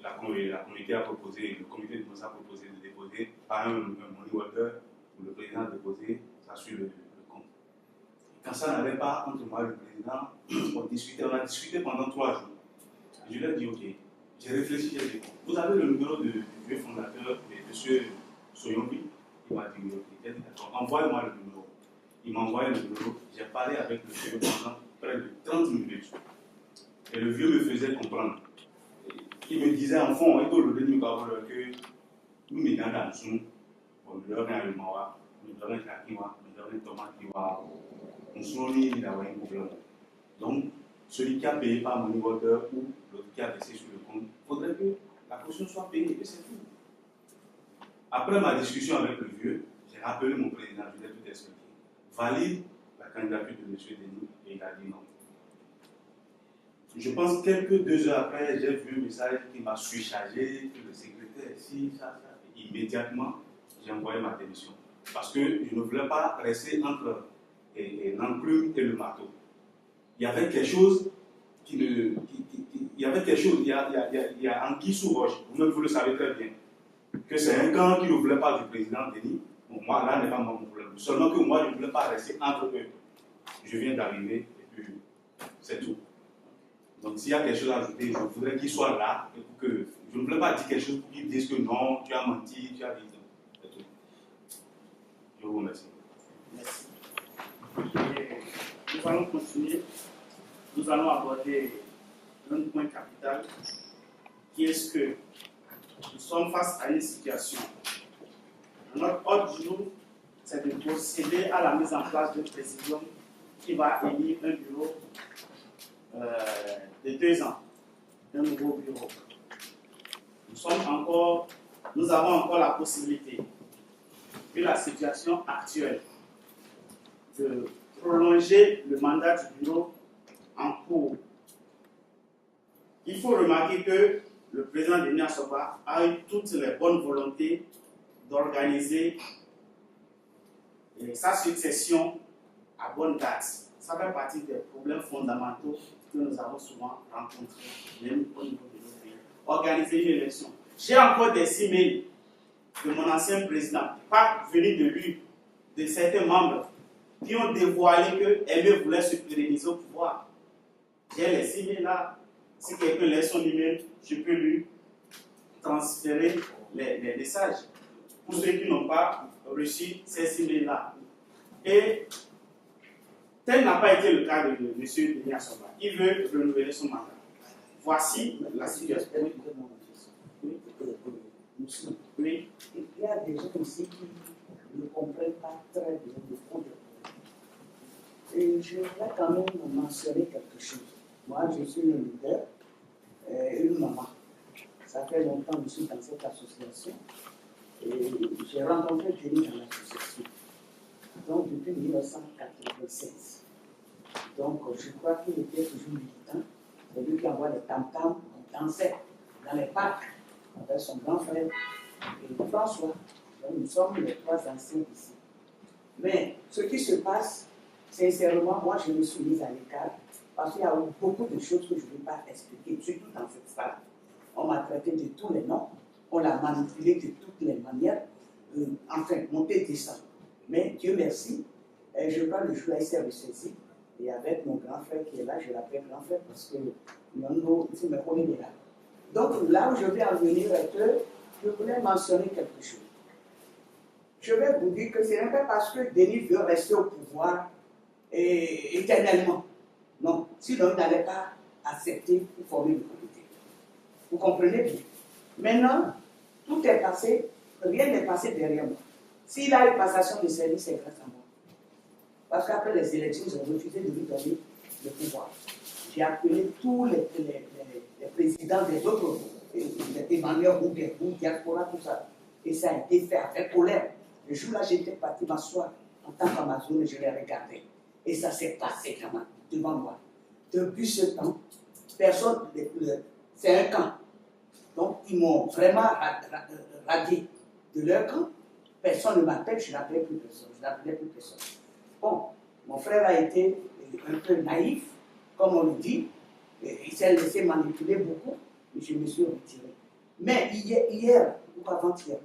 la communauté a proposé, le comité de bourse a proposé de déposer par un money order, où le président a déposé, ça suit le compte. Quand ça n'allait pas entre moi et le président, on a discuté pendant 3 jours. Je lui ai dit, ok, j'ai réfléchi, j'ai dit, vous avez le numéro du vieux fondateur, de M. Soyombi? Il m'a dit, oui, ok, j'ai dit, d'accord, envoyez-moi le numéro. Il m'a envoyé le numéro, j'ai parlé avec le vieux pendant près de 30 minutes. Et le vieux me faisait comprendre. Il me disait en fond, il doit le donner que nous me gagnons dans son, on lui donne un mawa, on lui donne un kakiwa, on lui donne un tomate, on il a un problème. Donc, celui qui a payé par money order ou l'autre qui a versé sur le compte, il faudrait que la caution soit payée et c'est tout. Après ma discussion avec le vieux, j'ai rappelé mon président, je lui ai tout expliqué. Valide la candidature de M. Denis et il a dit non. Je pense que quelques 2 heures après, j'ai vu un message qui m'a surchargé, que le secrétaire, ça. Immédiatement, j'ai envoyé ma démission. Parce que je ne voulais pas rester entre l'enclume et le marteau. Il y avait quelque chose il y a anguille sous roche. Vous-même, vous le savez très bien. Que c'est un camp qui ne voulait pas du président Denis. Bon, moi, là, n'est pas mon problème. Seulement que moi, je ne voulais pas rester entre eux. Je viens d'arriver et puis c'est tout. Donc, s'il y a quelque chose à ajouter, je voudrais qu'il soit là. Et pour que, je ne voulais pas dire quelque chose pour qu'ils disent que non, tu as menti, tu as dit non. C'est tout. Je vous remercie. Merci. Et nous allons continuer. Nous allons aborder un point capital qui est ce que nous sommes face à une situation. Notre ordre du jour, c'est de procéder à la mise en place d'un présidium qui va élire un bureau de 2 ans, un nouveau bureau. Nous avons encore la possibilité, vu la situation actuelle, de prolonger le mandat du bureau en cours. Il faut remarquer que le président Denis Assoba a eu toutes les bonnes volontés d'organiser sa succession à bonne date. Ça fait partie des problèmes fondamentaux que nous avons souvent rencontrés, même au niveau de nos pays. Organiser une élection. J'ai encore des emails de mon ancien président, pas venus de lui, de certains membres, qui ont dévoilé que Aimé voulait se pérenniser au pouvoir. J'ai les emails là. Si quelqu'un laisse son email, je peux lui transférer les messages. Pour ceux qui n'ont pas reçu ces emails-là. Et tel n'a pas été le cas de M. Denis Assoba. Il veut renouveler son mandat. Voici la situation. Oui. Il y a des gens aussi qui ne comprennent pas très bien le fond de problème. Et je voudrais quand même mentionner quelque chose. Moi, je suis le leader, une maman. Ça fait longtemps que je suis dans cette association. Et j'ai rencontré Denis dans l'association. Donc, depuis 1996. Donc, je crois qu'il était toujours militant. C'est lui qui envoie les tam-tams, on dansait dans les parcs avec son grand frère et François. Donc, nous sommes les 3 anciens ici. Mais ce qui se passe, sincèrement, moi, je me suis mise à l'écart parce qu'il y a eu beaucoup de choses que je ne vais pas expliquer, surtout dans cette salle. On m'a traité de tous les noms, on l'a manipulé de toutes les manières, enfin, monter, descendre. Mais Dieu merci, je prends le jour à SRECC et avec mon grand frère qui est là, je l'appelle grand frère parce que Yondo, c'est mes premiers là. Donc là où je vais en venir est que je voulais mentionner quelque chose. Je vais vous dire que ce n'est pas parce que Denis veut rester au pouvoir éternellement. Non, sinon il n'allait pas accepter pour former le comité. Vous comprenez bien. Maintenant, tout est passé, rien n'est passé derrière moi. S'il a une passation de service, c'est grâce à moi. Parce qu'après les élections, ils ont refusé de lui donner le pouvoir. J'ai appelé tous les présidents des autres groupes, Emmanuel Rouguet, Diaspora, tout ça. Et ça a été fait avec colère. Le jour-là, j'étais parti m'asseoir en tant qu'Amazon et je les regardais. Et ça s'est passé quand même devant moi. Depuis ce temps, personne, c'est un camp. Donc, ils m'ont vraiment radié de leur camp. Personne ne m'appelle, je n'appelais plus personne. Bon, mon frère a été un peu naïf, comme on le dit. Il s'est laissé manipuler beaucoup, mais je me suis retiré. Mais hier ou avant-hier,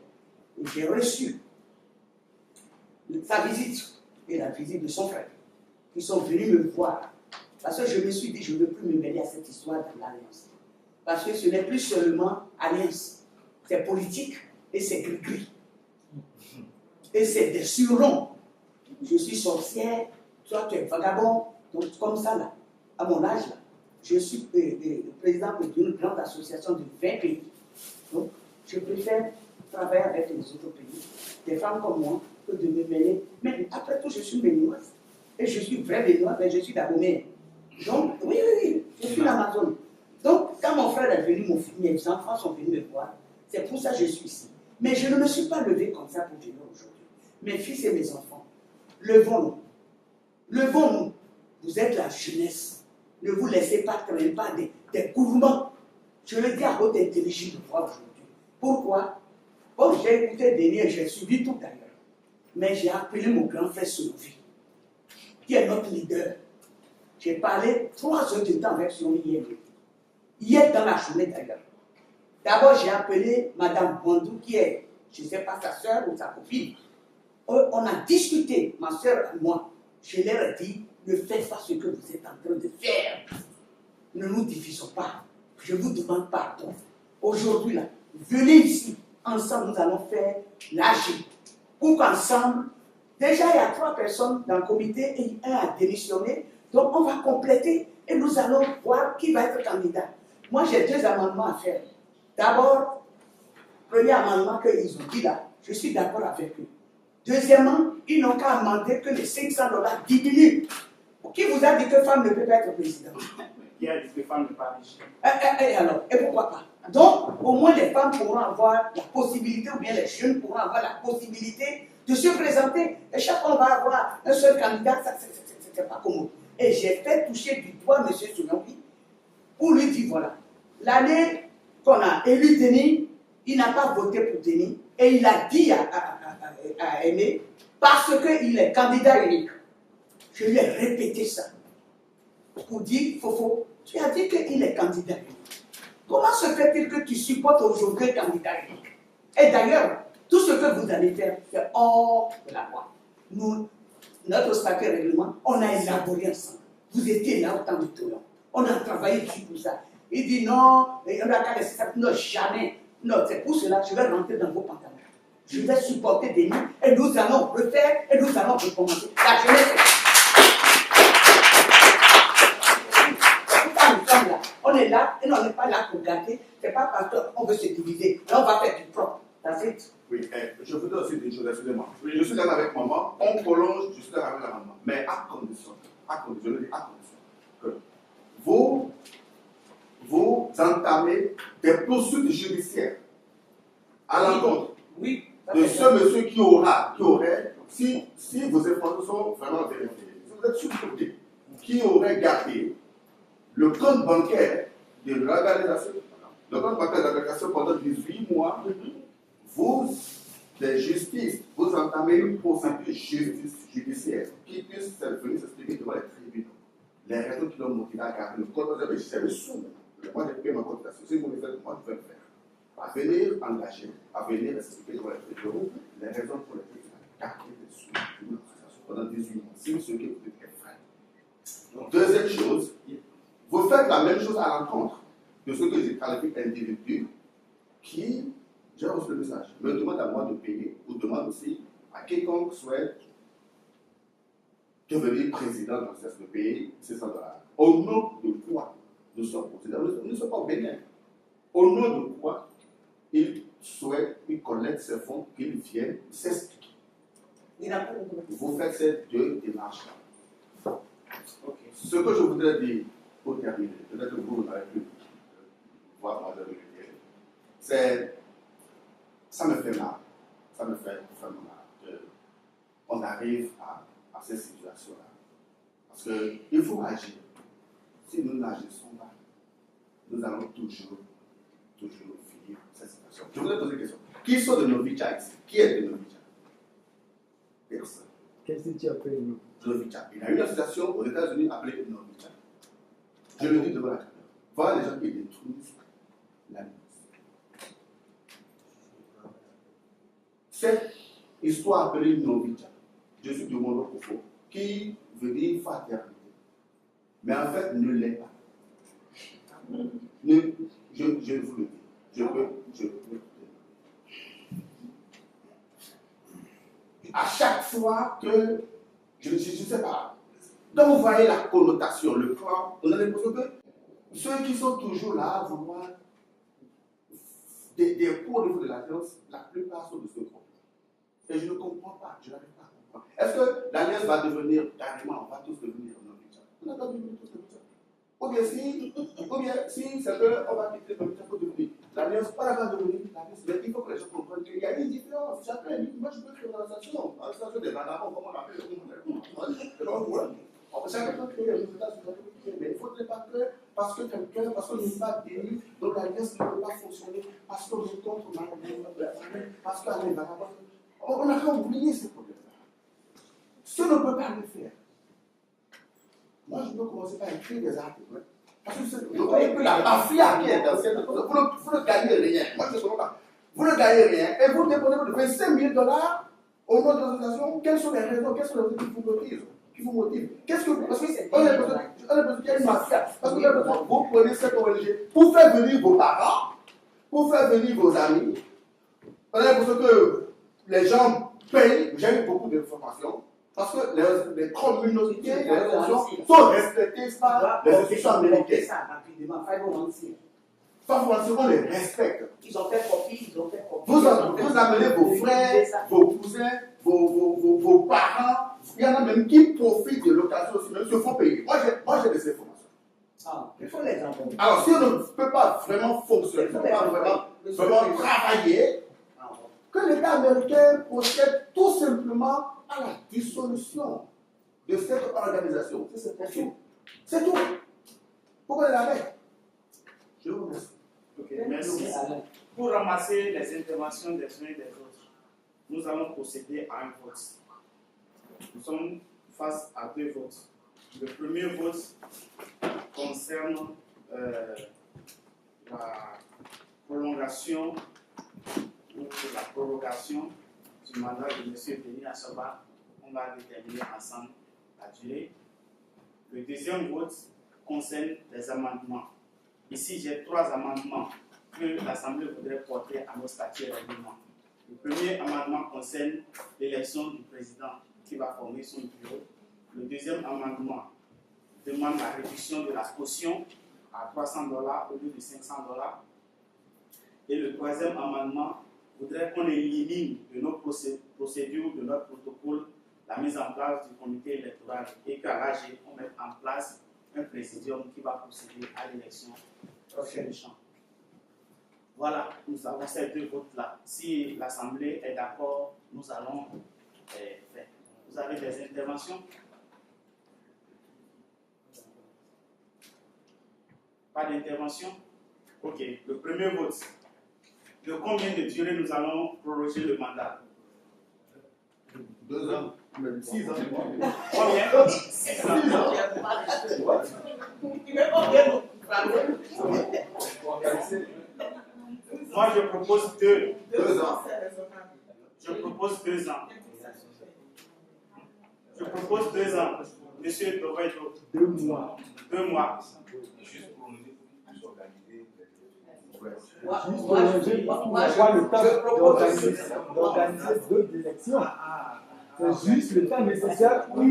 j'ai reçu sa visite et la visite de son frère, qui sont venus me voir. Parce que je me suis dit, je ne veux plus me mêler à cette histoire de l'Alliance. Parce que ce n'est plus seulement Alliance, c'est politique et c'est gris-gris. Et c'est des surnoms. Je suis sorcière, toi tu es vagabond, donc comme ça là, à mon âge là, je suis président d'une grande association de 20 pays. Donc je préfère travailler avec les autres pays, des femmes comme moi, que de me mêler. Mais après tout, je suis béninoise. Et je suis vrai béninois, mais je suis d'Abomey. Donc, oui, je suis l'Amazone. Donc, quand mon frère est venu, mes enfants sont venus me voir, c'est pour ça que je suis ici. Mais je ne me suis pas levé comme ça pour venir aujourd'hui. Mes fils et mes enfants, levons-nous. Levons-nous. Vous êtes la jeunesse. Ne vous laissez pas traîner par des gourmands. Je le dis à votre intelligence de voir aujourd'hui. Pourquoi? Bon, j'ai écouté Denis et j'ai suivi tout à l'heure. Mais j'ai appelé mon grand frère Sonovi, qui est notre leader. J'ai parlé 3 heures de temps avec son hier. Hier dans la journée d'ailleurs. D'abord, j'ai appelé Madame Bondou, qui est, je ne sais pas, sa soeur ou sa copine. On a discuté, ma soeur et moi. Je leur ai dit, ne faites pas ce que vous êtes en train de faire. Ne nous divisons pas. Je vous demande pardon. Aujourd'hui, là, venez ici. Ensemble, nous allons faire l'AG. Pour qu'ensemble, déjà, il y a 3 personnes dans le comité et un a démissionné. Donc, on va compléter et nous allons voir qui va être candidat. Moi, j'ai 2 amendements à faire. D'abord, premier amendement qu'ils ont dit là, je suis d'accord avec eux. Deuxièmement, ils n'ont qu'à amender que les $500 diminuent. Qui vous a dit que femme ne peut pas être président? Qui a dit que femme ne peut pas riche? Et pourquoi pas? Donc, au moins les femmes pourront avoir la possibilité, ou bien les jeunes pourront avoir la possibilité de se présenter. Et chaque fois, on va avoir un seul candidat, ça, c'est pas commode. Et j'ai fait toucher du doigt M. Sounambi pour lui dire voilà, l'année qu'on a élu Denis, il n'a pas voté pour Denis et il a dit à Aimé parce qu'il est candidat unique. Je lui ai répété ça pour dire Fofo, tu as dit qu'il est candidat unique. Comment se fait-il que tu supportes aujourd'hui un candidat unique? Et d'ailleurs, tout ce que vous allez faire, c'est hors de la loi. Nous, notre statut règlement, on a élaboré ensemble. Vous étiez là au temps de Toulon. On a travaillé dessus pour ça. Il dit non, on a qu'à laisser ça. Non, jamais. Non, c'est pour cela que je vais rentrer dans vos pantalons. Je vais supporter des mains et nous allons refaire et nous allons recommencer. La jeunesse là. On est là et on n'est pas là pour gâter. C'est pas parce qu'on veut se diviser. Là, on va faire du propre. That's it. Oui, je voudrais aussi dire une chose, excusez-moi. Je suis d'accord avec maman, on prolonge, je suis d'accord avec la maman. Mais à condition, je le dis à condition, que vous entamez des poursuites judiciaires à l'encontre de ce monsieur qui aurait, si vos informations sont vraiment vérifiées, si vous êtes supposé, qui aurait gardé le compte bancaire de l'organisation, pendant 18 mois, vous, les justices, vous entamez une procédure judiciaire qui puisse venir s'expliquer devant les tribunaux. Les raisons qui l'ont motivé à garder le compte bancaire, j'avais sous. Moi, j'ai payé ma cotisation. Si vous le faites, moi, je vais le faire. À venir engager, à venir expliquer devant les tribunaux les raisons pour lesquelles il a gardé des sous pendant 18 mois. Si ce que vous dites est vrai. Deuxième chose, vous faites la même chose à l'encontre de ce que j'ai qualifié d'individu qui, j'ai reçu le message, me demande à moi de payer ou demande aussi à quiconque souhaite devenir président dans ce pays $600. Au nom de quoi nous sommes présidents? Nous ne sommes pas au Bénin. Au nom de quoi il souhaite, il connaît ses fonds, qu'il vienne s'expliquer. Vous faites ces 2 démarches-là. Okay. Ce que je voudrais dire pour terminer, peut-être que vous n'avez plus voir moi de le dire, c'est ça me fait mal. Ça me fait vraiment mal qu'on arrive à ces situations-là. Parce qu'il faut agir. Si nous n'agissons pas, nous allons toujours finir cette situation. Je voudrais poser une question. Qui sont de Novicha ici? Qui est de Novicha? Personne. Qu'est-ce que tu appelles Novicha? Il y a une association aux États-Unis appelée Novicha. Je le dis devant la caméra. Voilà les gens qui détruisent la vie. Cette histoire appelée Novicha, je suis du monde profond, qui veut dire fraternité. Mais en fait, ne l'est pas. Je vous le dis. Je peux. À chaque fois que, je ne sais pas, quand vous voyez la connotation, le plan, on a l'impression que ceux qui sont toujours là à vouloir des cours au niveau de la science, la plupart sont de ce groupe. Et je ne comprends pas, je n'arrive pas à Est-ce que l'alliance va devenir carrément, on va tous devenir non-Richard? On n'a pas devenir tous non-Richard. Ou bien si c'est qu'on va quitter non-Richard pour devenir l'alliance, on va devenir l'alliance. Mais il faut que les gens comprennent qu'il y a une différence. Chacun dit, moi je peux créer une organisation. L'association des Anarons, comment on appelle, chacun peut créer un résultat sur mais il ne faudrait pas que, parce que quelqu'un, parce qu'on n'est pas élu, donc l'alliance ne peut pas fonctionner, parce qu'on est contre parce qu'on est vagabond. On a qu'à oublier ces problèmes-là. Si on ne peut pas le faire, moi je peux commencer par écrire des articles. Parce que je connais que la mafia qui est dans cette chose, vous ne gagnez rien. Moi je ne sais pas. Vous ne gagnez rien et vous déposez $25 000 au nom de l'association. Quelles sont les raisons, quelles sont les raisons qui vous motivent? Qu'est-ce que vous. Parce qu'on a besoin qu'il y ait une mafia. Parce que vous prenez cette ONG pour faire venir vos parents, pour faire venir vos amis. On a besoin que les gens payent. J'ai eu beaucoup d'informations. Parce que les communautés, les associations sont respectées par les institutions américaines. On les respecte. Ils ont fait copie, Vous amenez vos frères, vos cousins, vos parents. Il y en a même qui profitent de l'occasion aussi, même se font payer. Moi, j'ai des informations. Il faut les entendre. Alors, si on ne peut pas vraiment fonctionner, on ne peut pas vraiment travailler, que l'État américain procède tout simplement à la dissolution de cette organisation. C'est tout. Pourquoi elle l'arrête? Je vous remercie. Okay, merci. Pour ramasser les interventions des uns et des autres, nous allons procéder à un vote. Nous sommes face à deux votes. Le premier vote concerne la prolongation ou la prorogation du mandat de M. Denis Assoba. On va déterminer ensemble la durée. Le deuxième vote concerne les amendements. Ici, j'ai 3 amendements que l'Assemblée voudrait porter à nos statuts et règlements. Le premier amendement concerne l'élection du président qui va former son bureau. Le deuxième amendement demande la réduction de la caution à $300 au lieu de $500. Et le troisième amendement voudrait qu'on élimine de nos procédures, de notre protocole, la mise en place du comité électoral et qu'à l'AG, on mette en place un présidium qui va procéder à l'élection prochaine. Voilà, nous avons ces deux votes-là. Si l'Assemblée est d'accord, nous allons faire. Vous avez des interventions? Pas d'intervention? Ok, le premier vote. De combien de durée nous allons proroger le mandat? 2 ans, même 6 ans. Combien? 6 ans. Moi, je propose 2 ans. Je propose 2 ans. Je propose 2 ans. Monsieur Tovedo. 2 mois. 2 mois. Juste pour nous organiser. Juste pour avoir le temps d'organiser 2 élections. C'est juste le temps nécessaire pour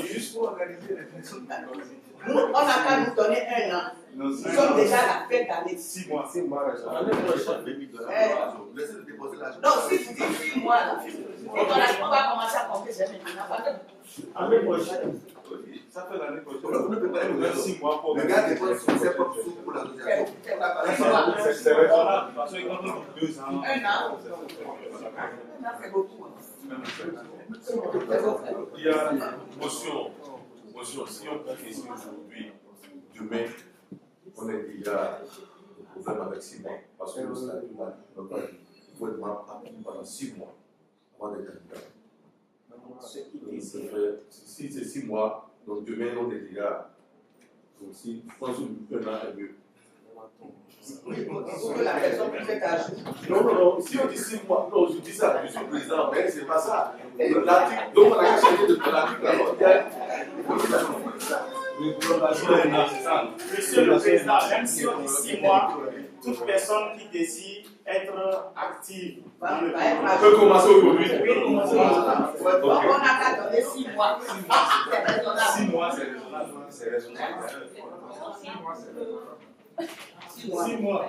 Juste pour organiser les élections. On n'a qu'à nous donner 1 an. Nous sommes déjà à la fin d'année. 6 mois. 6 mois. Laissez-le déposer l'argent. Non, si tu dis 6 mois, là, on va commencer à compter maintenant. Année prochaine. Ça fait l'année prochaine. Vous ne pouvez pas nous donner 6 mois pour. Le gars dépose ses propres sous pour l'association. C'est raisonnable. Parce que quand on dit 2 ans. 1 an. C'est beaucoup. Il y a une motion. Si on prend ici aujourd'hui, demain, on est déjà au problème avec 6 mois. Parce que le statut il faut être appris pendant 6 mois avant d'être candidat. Si c'est 6 mois, donc demain, on est déjà. Donc si je pense que 1 an est mieux. Pour que la personne puisse être à jour. Non, si on dit 6 mois, non, je dis ça, je suis président, mais c'est pas ça. L'article, donc on a qu'à changer de l'article. Monsieur le Président, même si on dit 6 mois, toute personne qui désire être active dans le pays peut commencer aujourd'hui. On n'a qu'à donner 6 mois. 6 mois, c'est raisonnable. 6 mois. 6 mois.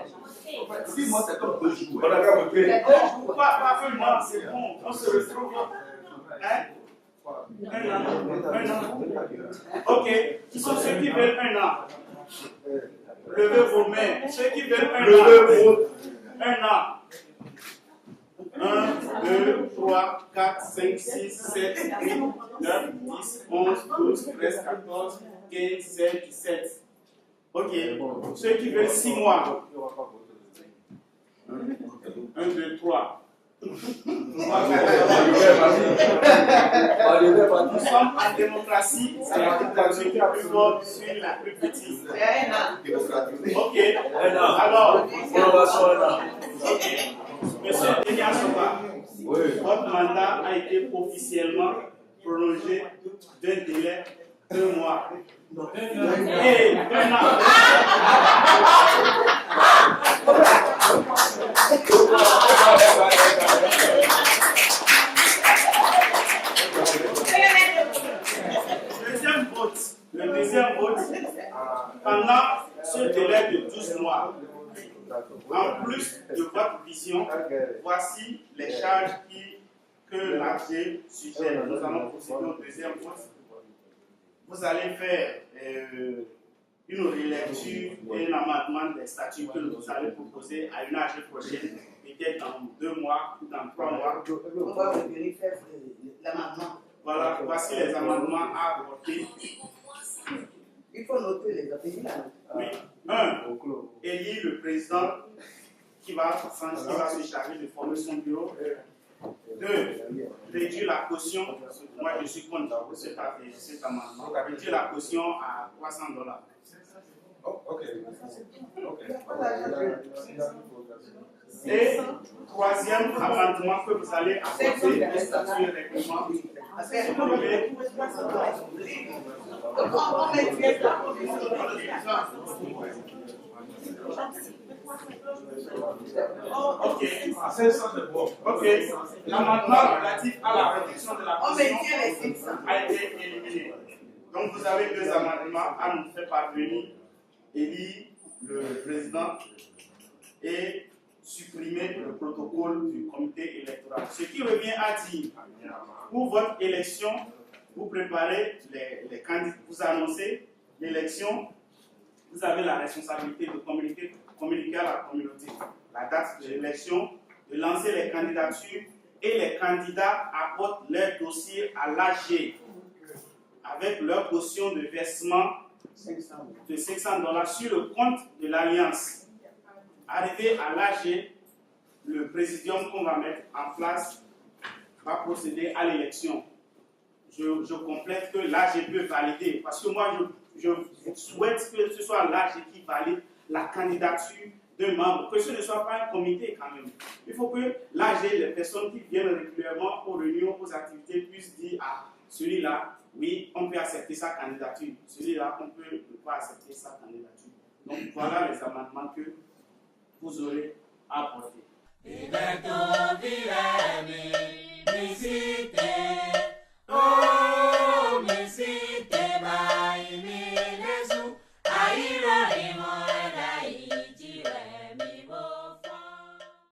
6 mois, c'est comme 2 jours. On a qu'à voter. Pas un mois, c'est bon. On se retrouve. Hein? Un an. Ok. Qui sont ceux qui veulent un an? Levez vos mains. Ceux qui veulent un an. Un an. 1, 2, 3, 4, 5, 6, 7, 8, 9, 10, 11, 12, 13, 14, 15, 16, 17. Ok. Ceux qui veulent 6 mois. 1, 2, 3. Nous sommes en démocratie, c'est la dictature qui est plus forte sur la plus petite. Ok. Alors, ok. Monsieur Denis Assoba, votre mandat a été officiellement prolongé d'un délai de 2 mois. Et 1 an. Le deuxième vote, pendant ce délai de 12 mois, en plus de votre vision, voici les charges que l'AG suggère. Nous allons procéder au deuxième vote. Vous allez faire une relecture et un amendement des statuts que vous allez proposer à une AG prochaine, peut-être dans 2 mois ou dans 3 mois. On va revenir faire l'amendement. Voilà, voici les amendements à apporter. Il faut noter les amendements. Oui. 1. Élire le président qui va se charger de former son bureau. 2. Réduire la caution. Moi, je suis contre cet amendement. Réduire la caution à $300. Ok. Et 3e amendement que vous allez apporter, le statut et règlement. Ok. L'amendement relatif à la réduction de la caution a été éliminé. Donc vous avez 2 amendements à nous faire parvenir. Élire le président et supprimer le protocole du comité électoral. Ce qui revient à dire, pour votre élection, vous préparez les candidats, vous annoncez l'élection, vous avez la responsabilité de communiquer à la communauté la date de l'élection, de lancer les candidatures et les candidats apportent leur dossier à l'AG avec leur caution de versement de $500 sur le compte de l'Alliance. Arrivé à l'AG, le présidium qu'on va mettre en place va procéder à l'élection. Je complète que l'AG peut valider, parce que moi je souhaite que ce soit l'AG qui valide la candidature d'un membre, que ce ne soit pas un comité quand même. Il faut que l'AG, les personnes qui viennent régulièrement aux réunions, aux activités, puissent dire à celui-là, oui, on peut accepter sa candidature. Celui-là, on peut ne pas accepter sa candidature. Donc voilà les amendements que vous aurez apportés.